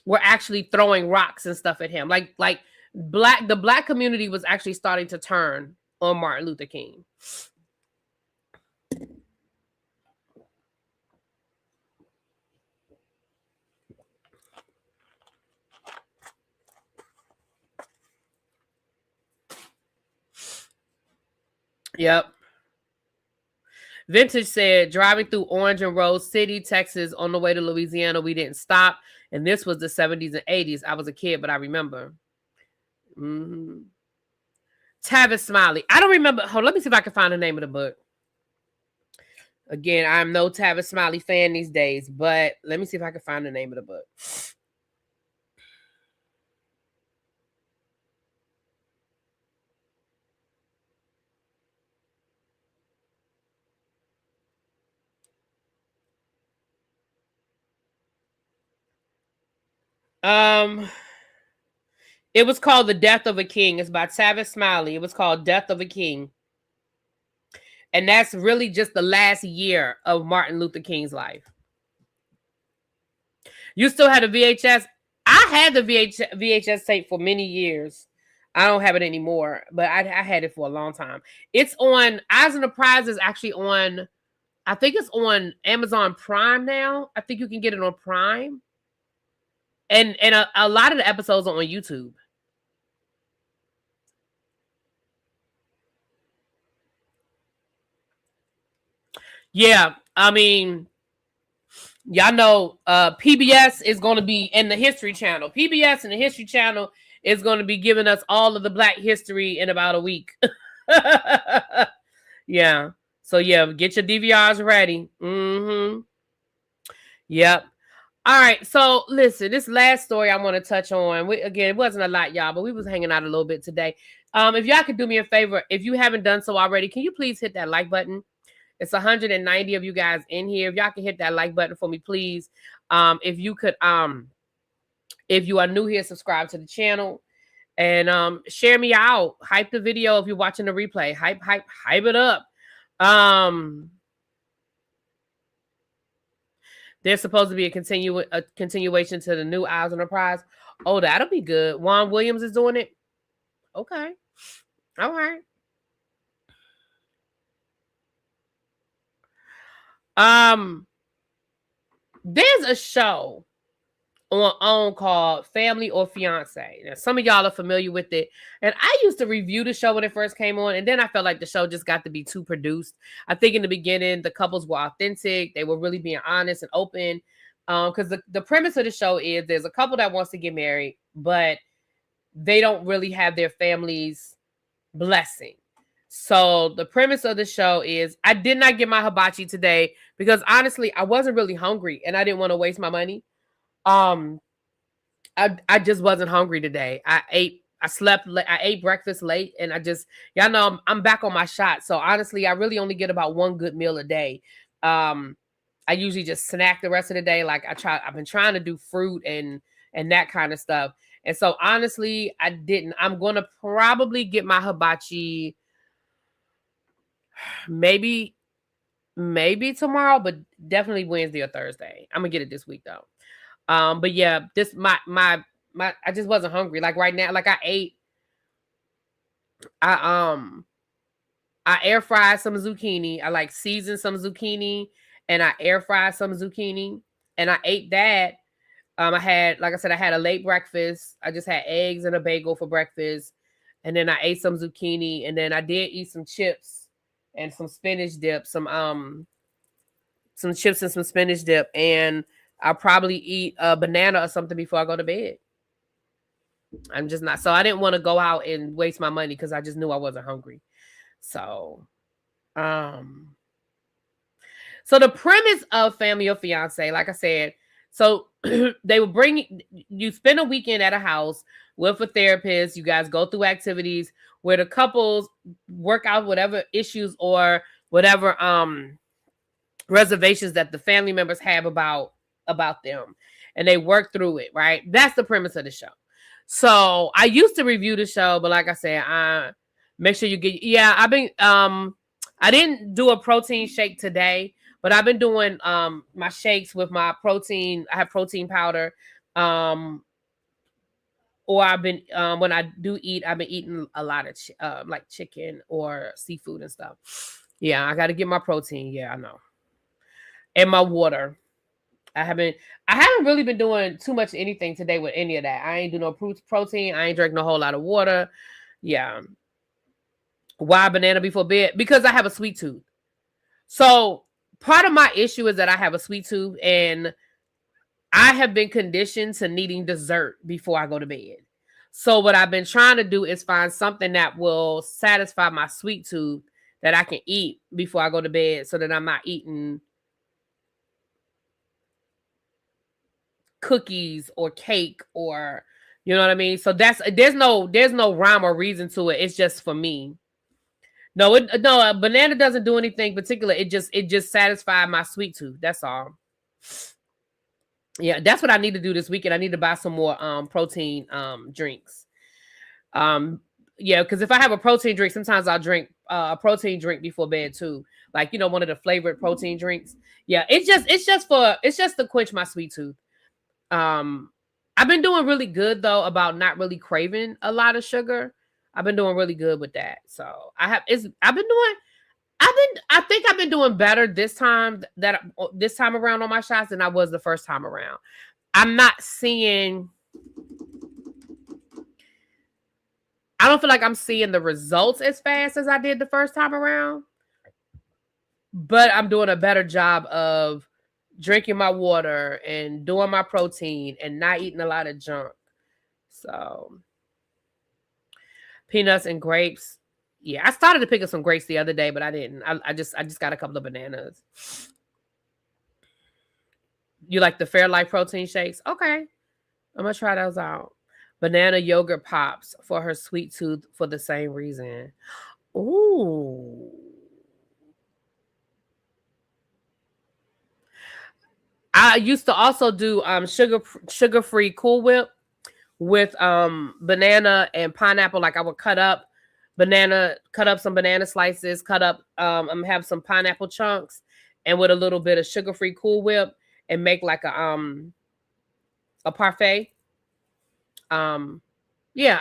were actually throwing rocks and stuff at him. Like the Black community was actually starting to turn on Martin Luther King. Yep. Vintage said, driving through Orange and Rose City, Texas, on the way to Louisiana, we didn't stop. And this was the 70s and 80s. I was a kid, but I remember. Mm-hmm. Tavis Smiley. I don't remember. Let me see if I can find the name of the book. Again, I'm no Tavis Smiley fan these days, but let me see if I can find the name of the book. It was called The Death of a King. It's by Tavis Smiley. It was called Death of a King. And that's really just the last year of Martin Luther King's life. You still had a VHS? I had the VHS tape for many years. I don't have it anymore, but I had it for a long time. It's on, Eyes on the Prize is actually on, I think it's on Amazon Prime now. I think you can get it on Prime. And a lot of the episodes are on YouTube. Yeah, I mean, y'all know PBS is going to be in the History Channel. PBS and the History Channel is going to be giving us all of the Black history in about a week. Yeah. So, yeah, get your DVRs ready. Mm-hmm. Yep. All right. So, listen, this last story I want to touch on. Again, it wasn't a lot, y'all, but we was hanging out a little bit today. If y'all could do me a favor, if you haven't done so already, can you please hit that like button? It's 190 of you guys in here. If y'all can hit that like button for me, please. If you could, if you are new here, subscribe to the channel and share me out. Hype the video if you're watching the replay. Hype it up. There's supposed to be a continuation to the new Eyes on the Prize. Oh, that'll be good. Juan Williams is doing it. Okay. All right. There's a show on called Family or Fiance. Now, some of y'all are familiar with it. And I used to review the show when it first came on. And then I felt like the show just got to be too produced. I think in the beginning, the couples were authentic. They were really being honest and open. Because the premise of the show is there's a couple that wants to get married, but they don't really have their family's blessing. So the premise of the show is I did not get my hibachi today because honestly, I wasn't really hungry and I didn't want to waste my money. Um, I just wasn't hungry today. I slept I ate breakfast late, and y'all know I'm back on my shot. So honestly, I really only get about one good meal a day. Um, I usually just snack the rest of the day. Like I've been trying to do fruit and that kind of stuff. And so honestly, I didn't. I'm gonna probably get my hibachi maybe tomorrow, but definitely Wednesday or Thursday. I'm gonna get it this week though. But yeah, this my I just wasn't hungry. Like right now, like I I air fried some zucchini. I like seasoned some zucchini and I air fried some zucchini and I ate that. I had, like I said, I had a late breakfast. I just had eggs and a bagel for breakfast. And then I ate some zucchini and then I did eat some chips and some spinach dip, some chips and some spinach dip. And I'll probably eat a banana or something before I go to bed. I'm just not. So I didn't want to go out and waste my money because I just knew I wasn't hungry. So, um, so the premise of Family or Fiance, like I said, so they will bring you spend a weekend at a house with a therapist. You guys go through activities where the couples work out whatever issues or whatever reservations that the family members have about them, and they work through it. Right, that's the premise of the show. So I used to review the show, but like I said, I make sure you get. Yeah, I've been. I didn't do a protein shake today, but I've been doing my shakes with my protein. I have protein powder. Or I've been when I do eat, I've been eating a lot of like chicken or seafood and stuff. Yeah, I got to get my protein. Yeah, I know, and my water. I haven't really been doing too much anything today with any of that. I ain't do no protein. I ain't drinking a whole lot of water. Yeah. Why banana before bed? Because I have a sweet tooth. So part of my issue is that I have a sweet tooth and I have been conditioned to needing dessert before I go to bed. So what I've been trying to do is find something that will satisfy my sweet tooth that I can eat before I go to bed so that I'm not eating cookies or cake or you know what I mean? So there's no rhyme or reason to it. It's just for me. No, a banana doesn't do anything particular. It just satisfied my sweet tooth. That's all. Yeah, that's what I need to do this weekend. I need to buy some more protein drinks. Um yeah, because if I have a protein drink, sometimes I'll drink a protein drink before bed too. Like, one of the flavored protein drinks. Yeah, it's just to quench my sweet tooth. Um, I've been doing really good though about not really craving a lot of sugar. I've been doing really good with that. So I think I've been doing better this time around on my shots than I was the first time around. I'm not seeing I don't feel like I'm seeing the results as fast as I did the first time around, but I'm doing a better job of drinking my water and doing my protein and not eating a lot of junk. So peanuts and grapes. Yeah, I started to pick up some grapes the other day, but I didn't. I just got a couple of bananas. You like the Fairlife protein shakes? Okay, I'm gonna try those out. Banana yogurt pops for her sweet tooth for the same reason. Ooh. I used to also do sugar free Cool Whip with banana and pineapple. Like I would cut up some banana slices, have some pineapple chunks, and with a little bit of sugar free Cool Whip, and make like a parfait. Um, yeah,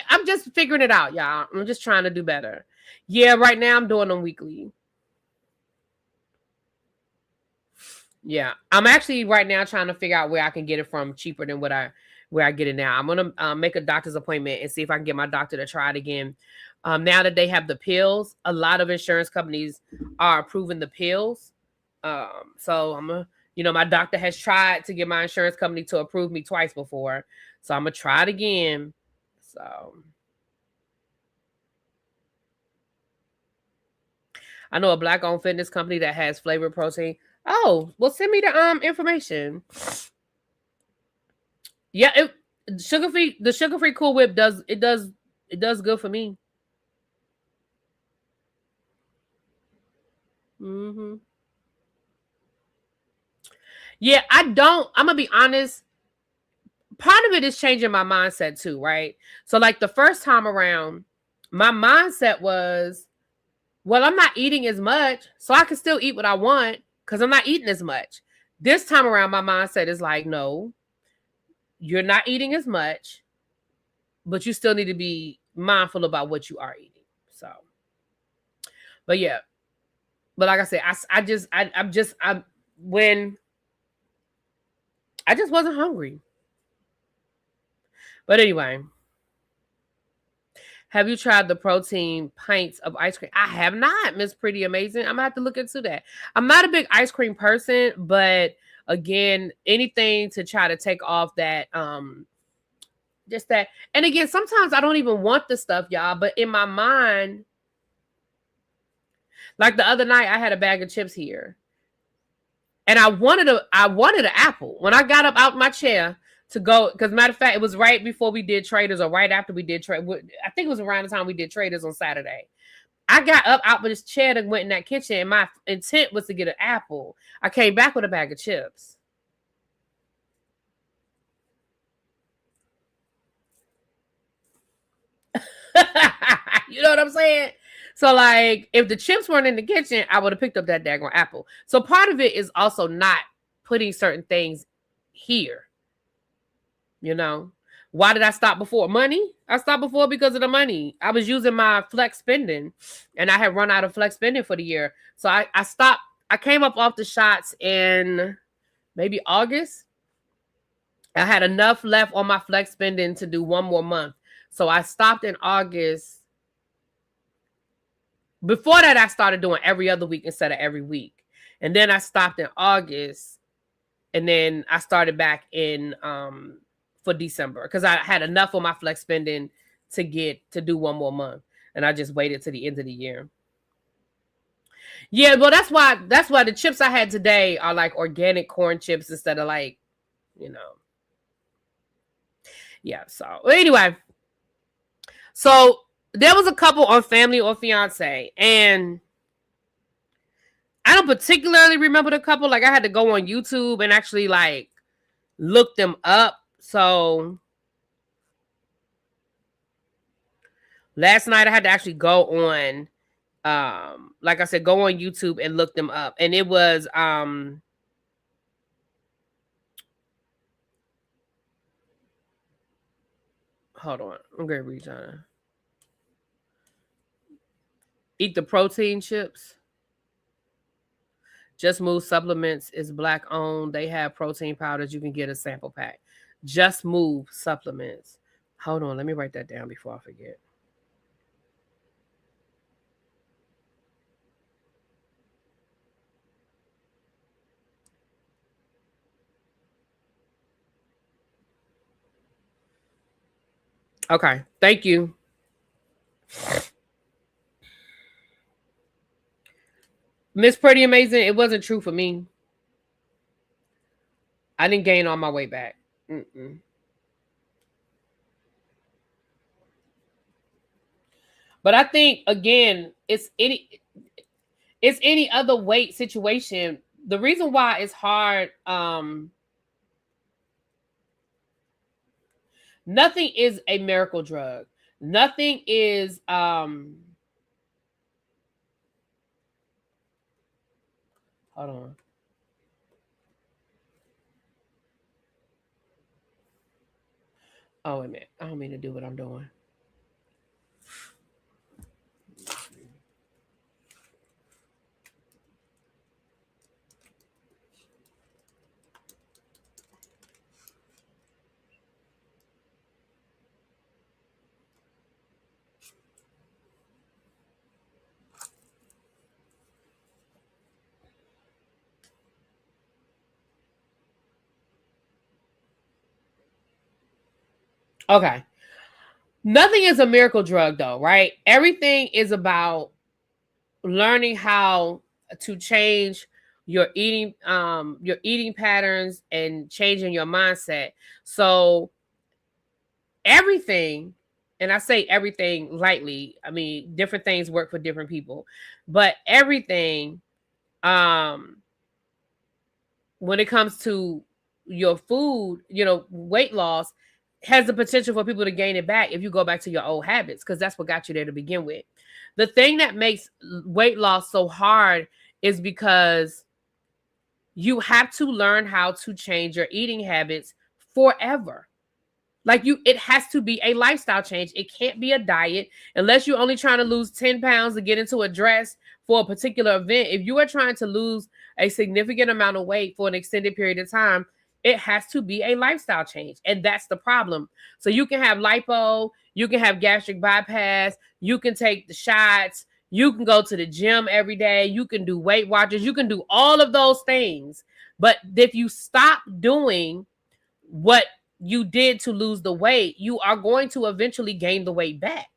I'm just figuring it out, y'all. I'm just trying to do better. Yeah, right now I'm doing them weekly. Yeah, I'm actually right now trying to figure out where I can get it from cheaper than where I get it now. I'm gonna make a doctor's appointment and see if I can get my doctor to try it again. Now that they have the pills, a lot of insurance companies are approving the pills. So my doctor has tried to get my insurance company to approve me twice before, so I'm gonna try it again. So I know a black-owned fitness company that has flavored protein. Oh, well, send me the information. Yeah, the sugar free Cool Whip does good for me. Hmm. Yeah, I'm gonna be honest. Part of it is changing my mindset too, right? So like the first time around, my mindset was, well, I'm not eating as much, so I can still eat what I want because I'm not eating as much. This time around, my mindset is like, no, you're not eating as much, but you still need to be mindful about what you are eating. So, but yeah, but like I said, I'm when I just wasn't hungry. But anyway, have you tried the protein pints of ice cream? I have not, Miss Pretty Amazing. I'm gonna have to look into that. I'm not a big ice cream person, but again, anything to try to take off that just that. And again, sometimes I don't even want the stuff, y'all, but in my mind, like the other night I had a bag of chips here. And I wanted an apple. When I got up out my chair to go, because matter of fact, it was right before we did Traders or right after we did trade. I think it was around the time we did Traders on Saturday. I got up out of this chair and went in that kitchen, and my intent was to get an apple. I came back with a bag of chips. You know what I'm saying? So, like, if the chips weren't in the kitchen, I would have picked up that daggone apple. So, part of it is also not putting certain things here. You know, why did I stop before? Money. I stopped before because of the money. I was using my flex spending, and I had run out of flex spending for the year. So I stopped. I came up off the shots in maybe August. I had enough left on my flex spending to do one more month. So I stopped in August. Before that, I started doing every other week instead of every week. And then I stopped in August. And then I started back in for December because I had enough on my flex spending to do one more month. And I just waited to the end of the year. Yeah, well, that's why the chips I had today are like organic corn chips instead of like, you know. Yeah, so anyway. So there was a couple on Family or Fiance, and I don't particularly remember the couple. Like I had to go on YouTube and actually like look them up. So last night I had to actually go on like I said, go on YouTube and look them up. And it was hold on. I'm gonna read on. Eat the protein chips. Just Move Supplements is black owned. They have protein powders. You can get a sample pack. Just Move Supplements. Hold on, let me write that down before I forget. Okay, thank you. Miss Pretty Amazing, it wasn't true for me. I didn't gain on my way back. Mm-mm. But I think again, it's any other weight situation. The reason why it's hard, nothing is a miracle drug. Nothing is hold on. Oh wait a minute. I don't mean to do what I'm doing. Okay. Nothing is a miracle drug though, right? Everything is about learning how to change your eating patterns and changing your mindset. So everything, and I say everything lightly, I mean different things work for different people, but everything when it comes to your food, weight loss has the potential for people to gain it back if you go back to your old habits, because that's what got you there to begin with. The thing that makes weight loss so hard is because you have to learn how to change your eating habits forever. Like it has to be a lifestyle change. It can't be a diet unless you're only trying to lose 10 pounds to get into a dress for a particular event. If you are trying to lose a significant amount of weight for an extended period of time, it has to be a lifestyle change. And that's the problem. So you can have lipo, you can have gastric bypass, you can take the shots, you can go to the gym every day, you can do Weight Watchers, you can do all of those things. But if you stop doing what you did to lose the weight, you are going to eventually gain the weight back.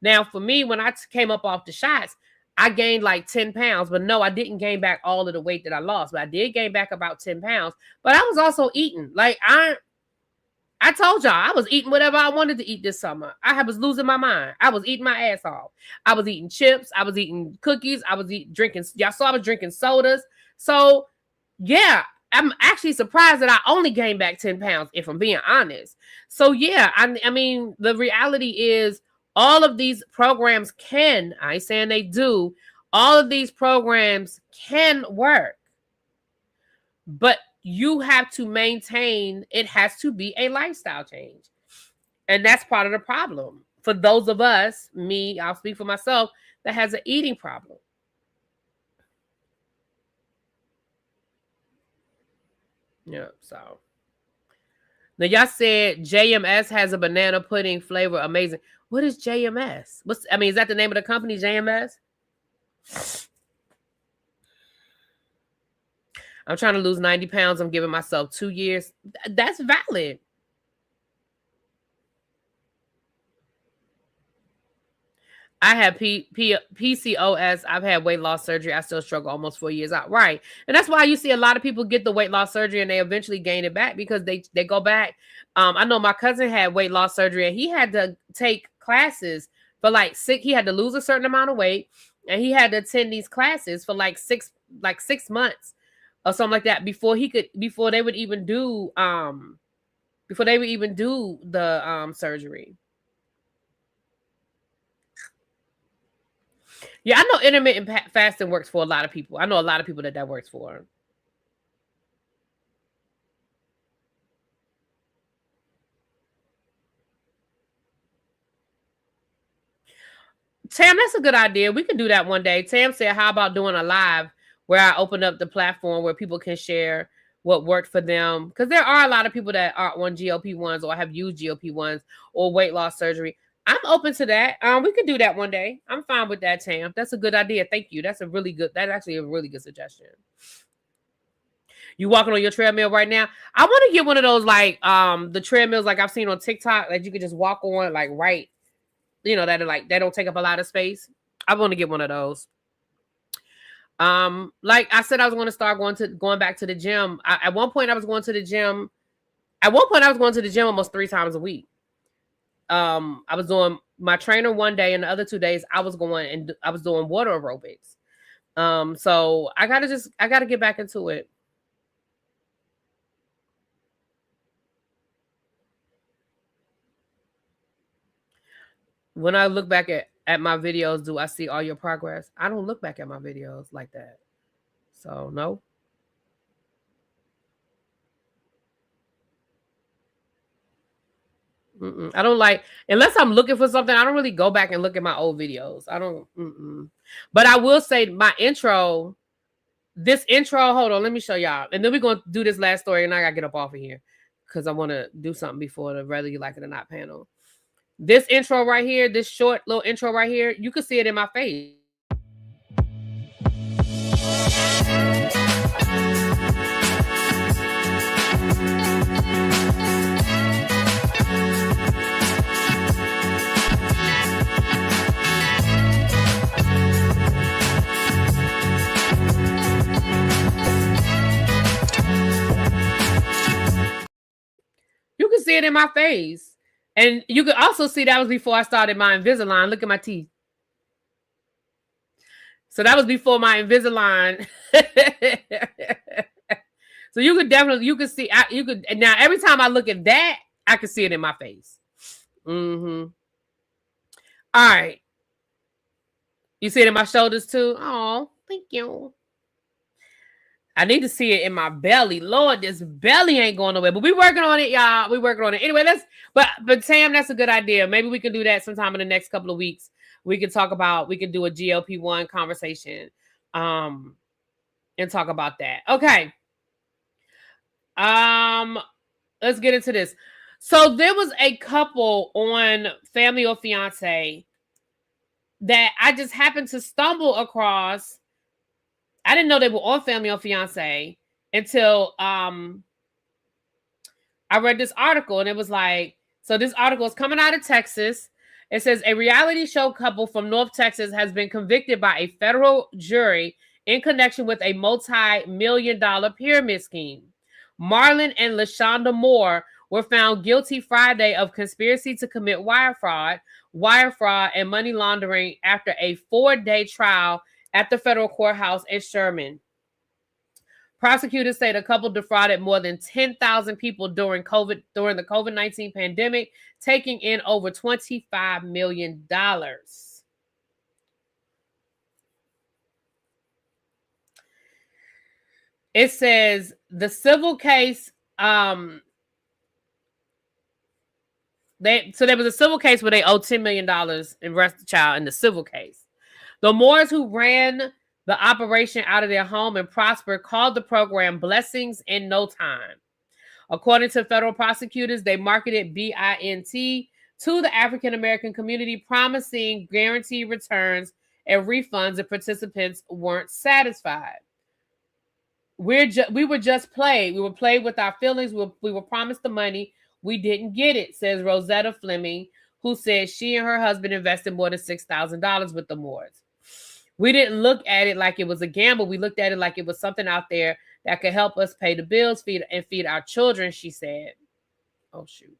Now, for me, when I came up off the shots, I gained like 10 pounds, but no, I didn't gain back all of the weight that I lost, but I did gain back about 10 pounds, but I was also eating. Like I told y'all, I was eating whatever I wanted to eat this summer. I was losing my mind. I was eating my ass off. I was eating chips. I was eating cookies. I was drinking. Y'all saw I was drinking sodas. So yeah, I'm actually surprised that I only gained back 10 pounds, if I'm being honest. So yeah, I mean, the reality is all of these programs can, I ain't saying they do, all of these programs can work. But you have to maintain, it has to be a lifestyle change. And that's part of the problem. For those of us, me, I'll speak for myself, that has an eating problem. Yeah, so. Now y'all said JMS has a banana pudding flavor. Amazing. What is JMS? Is that the name of the company, JMS? I'm trying to lose 90 pounds. I'm giving myself 2 years. That's valid. I have PCOS. I've had weight loss surgery. I still struggle almost 4 years out. Right. And that's why you see a lot of people get the weight loss surgery and they eventually gain it back because they go back. I know my cousin had weight loss surgery and he had to take classes for he had to lose a certain amount of weight and he had to attend these classes for like six months or something like that before they would even do the surgery. Yeah, I know intermittent fasting works for a lot of people. I know a lot of people that works for. Tam, that's a good idea. We can do that one day. Tam said, how about doing a live where I open up the platform where people can share what worked for them? Because there are a lot of people that are on GLP-1s or have used GLP-1s or weight loss surgery. I'm open to that. We could do that one day. I'm fine with that, Tam. That's a good idea. Thank you. That's actually a really good suggestion. You walking on your treadmill right now? I want to get one of those the treadmills like I've seen on TikTok that you can just walk on right. That they don't take up a lot of space. I want to get one of those. Like I said, I was going to start going back to the gym. At one point I was going to the gym almost 3 times a week. I was doing my trainer one day and the other 2 days I was doing water aerobics. So I gotta get back into it. When I look back at my videos, do I see all your progress? I don't look back at my videos like that. So no. I don't unless I'm looking for something, I don't really go back and look at my old videos. I don't. But I will say this intro, hold on, let me show y'all. And then we're going to do this last story and I got to get up off of here because I want to do something before the Whether You Like It or Not panel. This intro right here, this short little intro right here, you can see it in my face. can see it in my face. And you could also see that was before I started my Invisalign. Look at my teeth. So that was before my Invisalign. So you could definitely, you could see, you could, now every time I look at that, I can see it in my face. Mm-hmm. All right. You see it in my shoulders too? Oh, thank you. I need to see it in my belly. Lord, this belly ain't going nowhere. But we working on it, y'all. We working on it. Anyway, but Tam, that's a good idea. Maybe we can do that sometime in the next couple of weeks. We can talk about, we can do a GLP-1 conversation. And talk about that. Okay. Let's get into this. So there was a couple on Family or Fiance that I just happened to stumble across. I didn't know they were on Family or Fiance until I read this article, and it was like, so this article is coming out of Texas. It says a reality show couple from North Texas has been convicted by a federal jury in connection with a multi-million-dollar pyramid scheme. Marlon and LaShonda Moore were found guilty Friday of conspiracy to commit wire fraud, and money laundering after a 4-day trial at the federal courthouse in Sherman. Prosecutors say the couple defrauded more than 10,000 people during the COVID-19 pandemic, taking in over $25 million. It says the civil case, there was a civil case where they owed $10 million in arrest the child in the civil case. The Moores, who ran the operation out of their home in Prosper, called the program Blessings in No Time. According to federal prosecutors, they marketed BINT to the African American community, promising guaranteed returns and refunds if participants weren't satisfied. We were just played. We were played with our feelings. We were promised the money. We didn't get it, says Rosetta Fleming, who says she and her husband invested more than $6,000 with the Moores. We didn't look at it like it was a gamble. We looked at it like it was something out there that could help us pay the bills, feed our children, she said. Oh, shoot.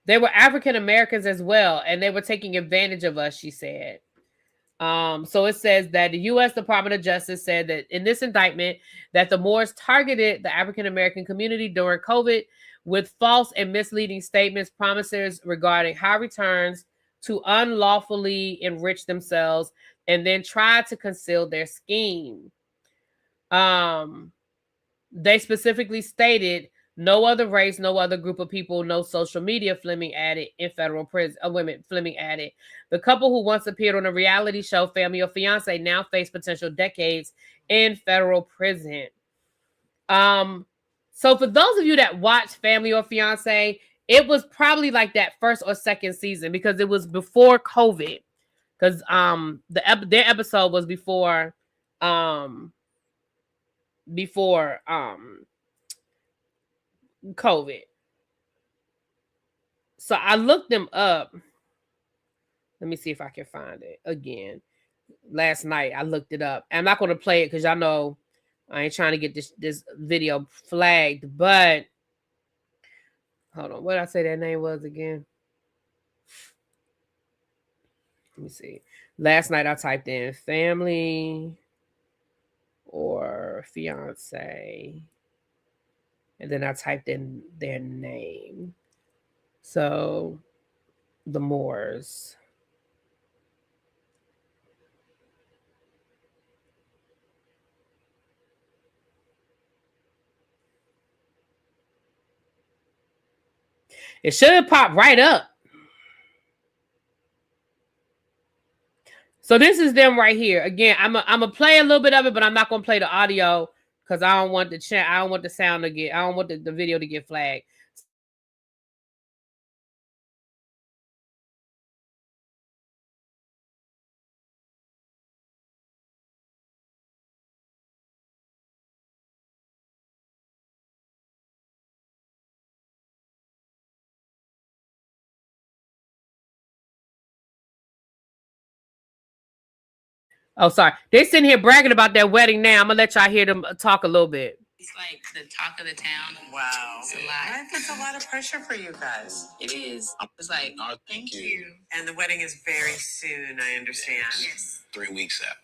They were African Americans as well, and they were taking advantage of us, she said. So it says that the U.S. Department of Justice said that in this indictment that the Moores targeted the African American community during COVID with false and misleading statements, promises regarding high returns to unlawfully enrich themselves, and then tried to conceal their scheme. They specifically stated no other race, no other group of people, no social media, Fleming added, in federal prison. Fleming added. The couple who once appeared on a reality show, Family or Fiance, now face potential decades in federal prison. So for those of you that watch Family or Fiance, it was probably like that first or second season because it was before COVID. Because their episode was before COVID. So I looked them up. Let me see if I can find it again. Last night I looked it up. I'm not going to play it because y'all know I ain't trying to get this video flagged. But hold on, what did I say that name was again? Let me see. Last night I typed in Family or Fiance, and then I typed in their name. So the Moores. It should pop right up. So this is them right here. Again, I'm gonna play a little bit of it, but I'm not gonna play the audio because I don't want I don't want the sound to get. I don't want the video to get flagged. Oh, sorry. They sitting here bragging about their wedding now. I'm gonna let y'all hear them talk a little bit. It's like the talk of the town. Wow. It's a lot. That's a lot of pressure for you guys. It is. It's like, oh, thank you. And the wedding is very soon, I understand. Yes. 3 weeks out.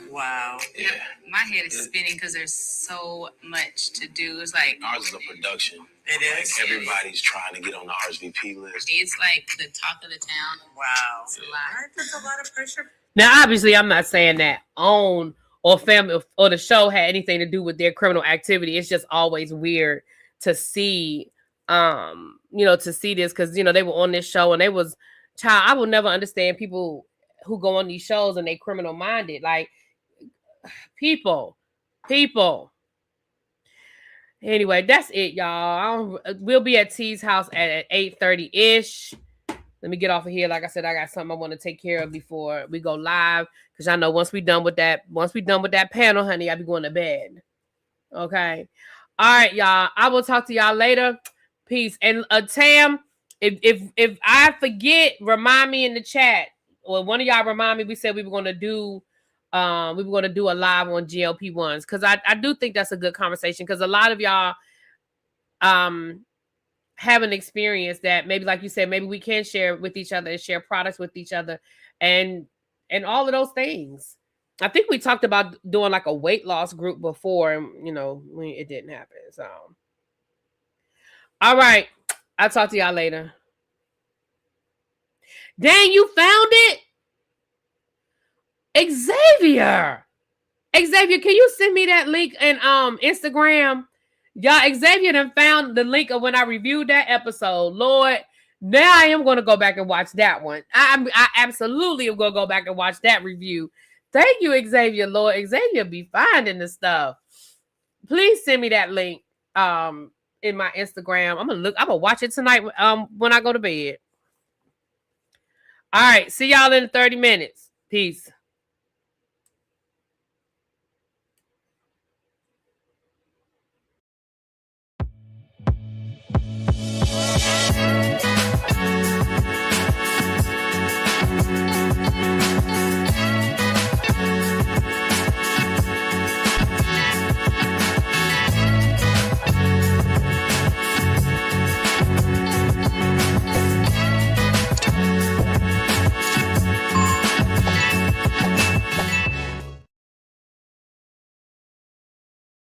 Wow. Yeah. Yep. My head is spinning because there's so much to do. It's like Ours is a production. It is. Like everybody's trying to get on the RSVP list. it's like the talk of the town. Wow. It's a All lot. right, that's a lot of pressure. Now, obviously, I'm not saying that OWN or family or the show had anything to do with their criminal activity. It's just always weird to see, to see this because they were on this show and they was child. I will never understand people who go on these shows and they criminal minded. Like people. Anyway, that's it, y'all. We'll be at T's house at 8:30-ish. Let me get off of here. Like I said, I got something I want to take care of before we go live. Because I know once we done with that panel, honey, I'll be going to bed. Okay. All right, y'all. I will talk to y'all later. Peace. And Tam, if I forget, remind me in the chat. Or one of y'all remind me. We said we were going to do a live on GLP-1s. Because I do think that's a good conversation. Because a lot of y'all have an experience that maybe, like you said, maybe we can share with each other and share products with each other and all of those things. I think we talked about doing like a weight loss group before and it didn't happen. So all right, I'll talk to y'all later. Dang, you found it? Xavier, can you send me that link in Instagram? Y'all, Xavier done found the link of when I reviewed that episode. Lord, now I am going to go back and watch that one. I absolutely am going to go back and watch that review. Thank you, Xavier. Lord, Xavier be finding the stuff. Please send me that link in my Instagram. I'm going to watch it tonight when I go to bed. All right, see y'all in 30 minutes. Peace.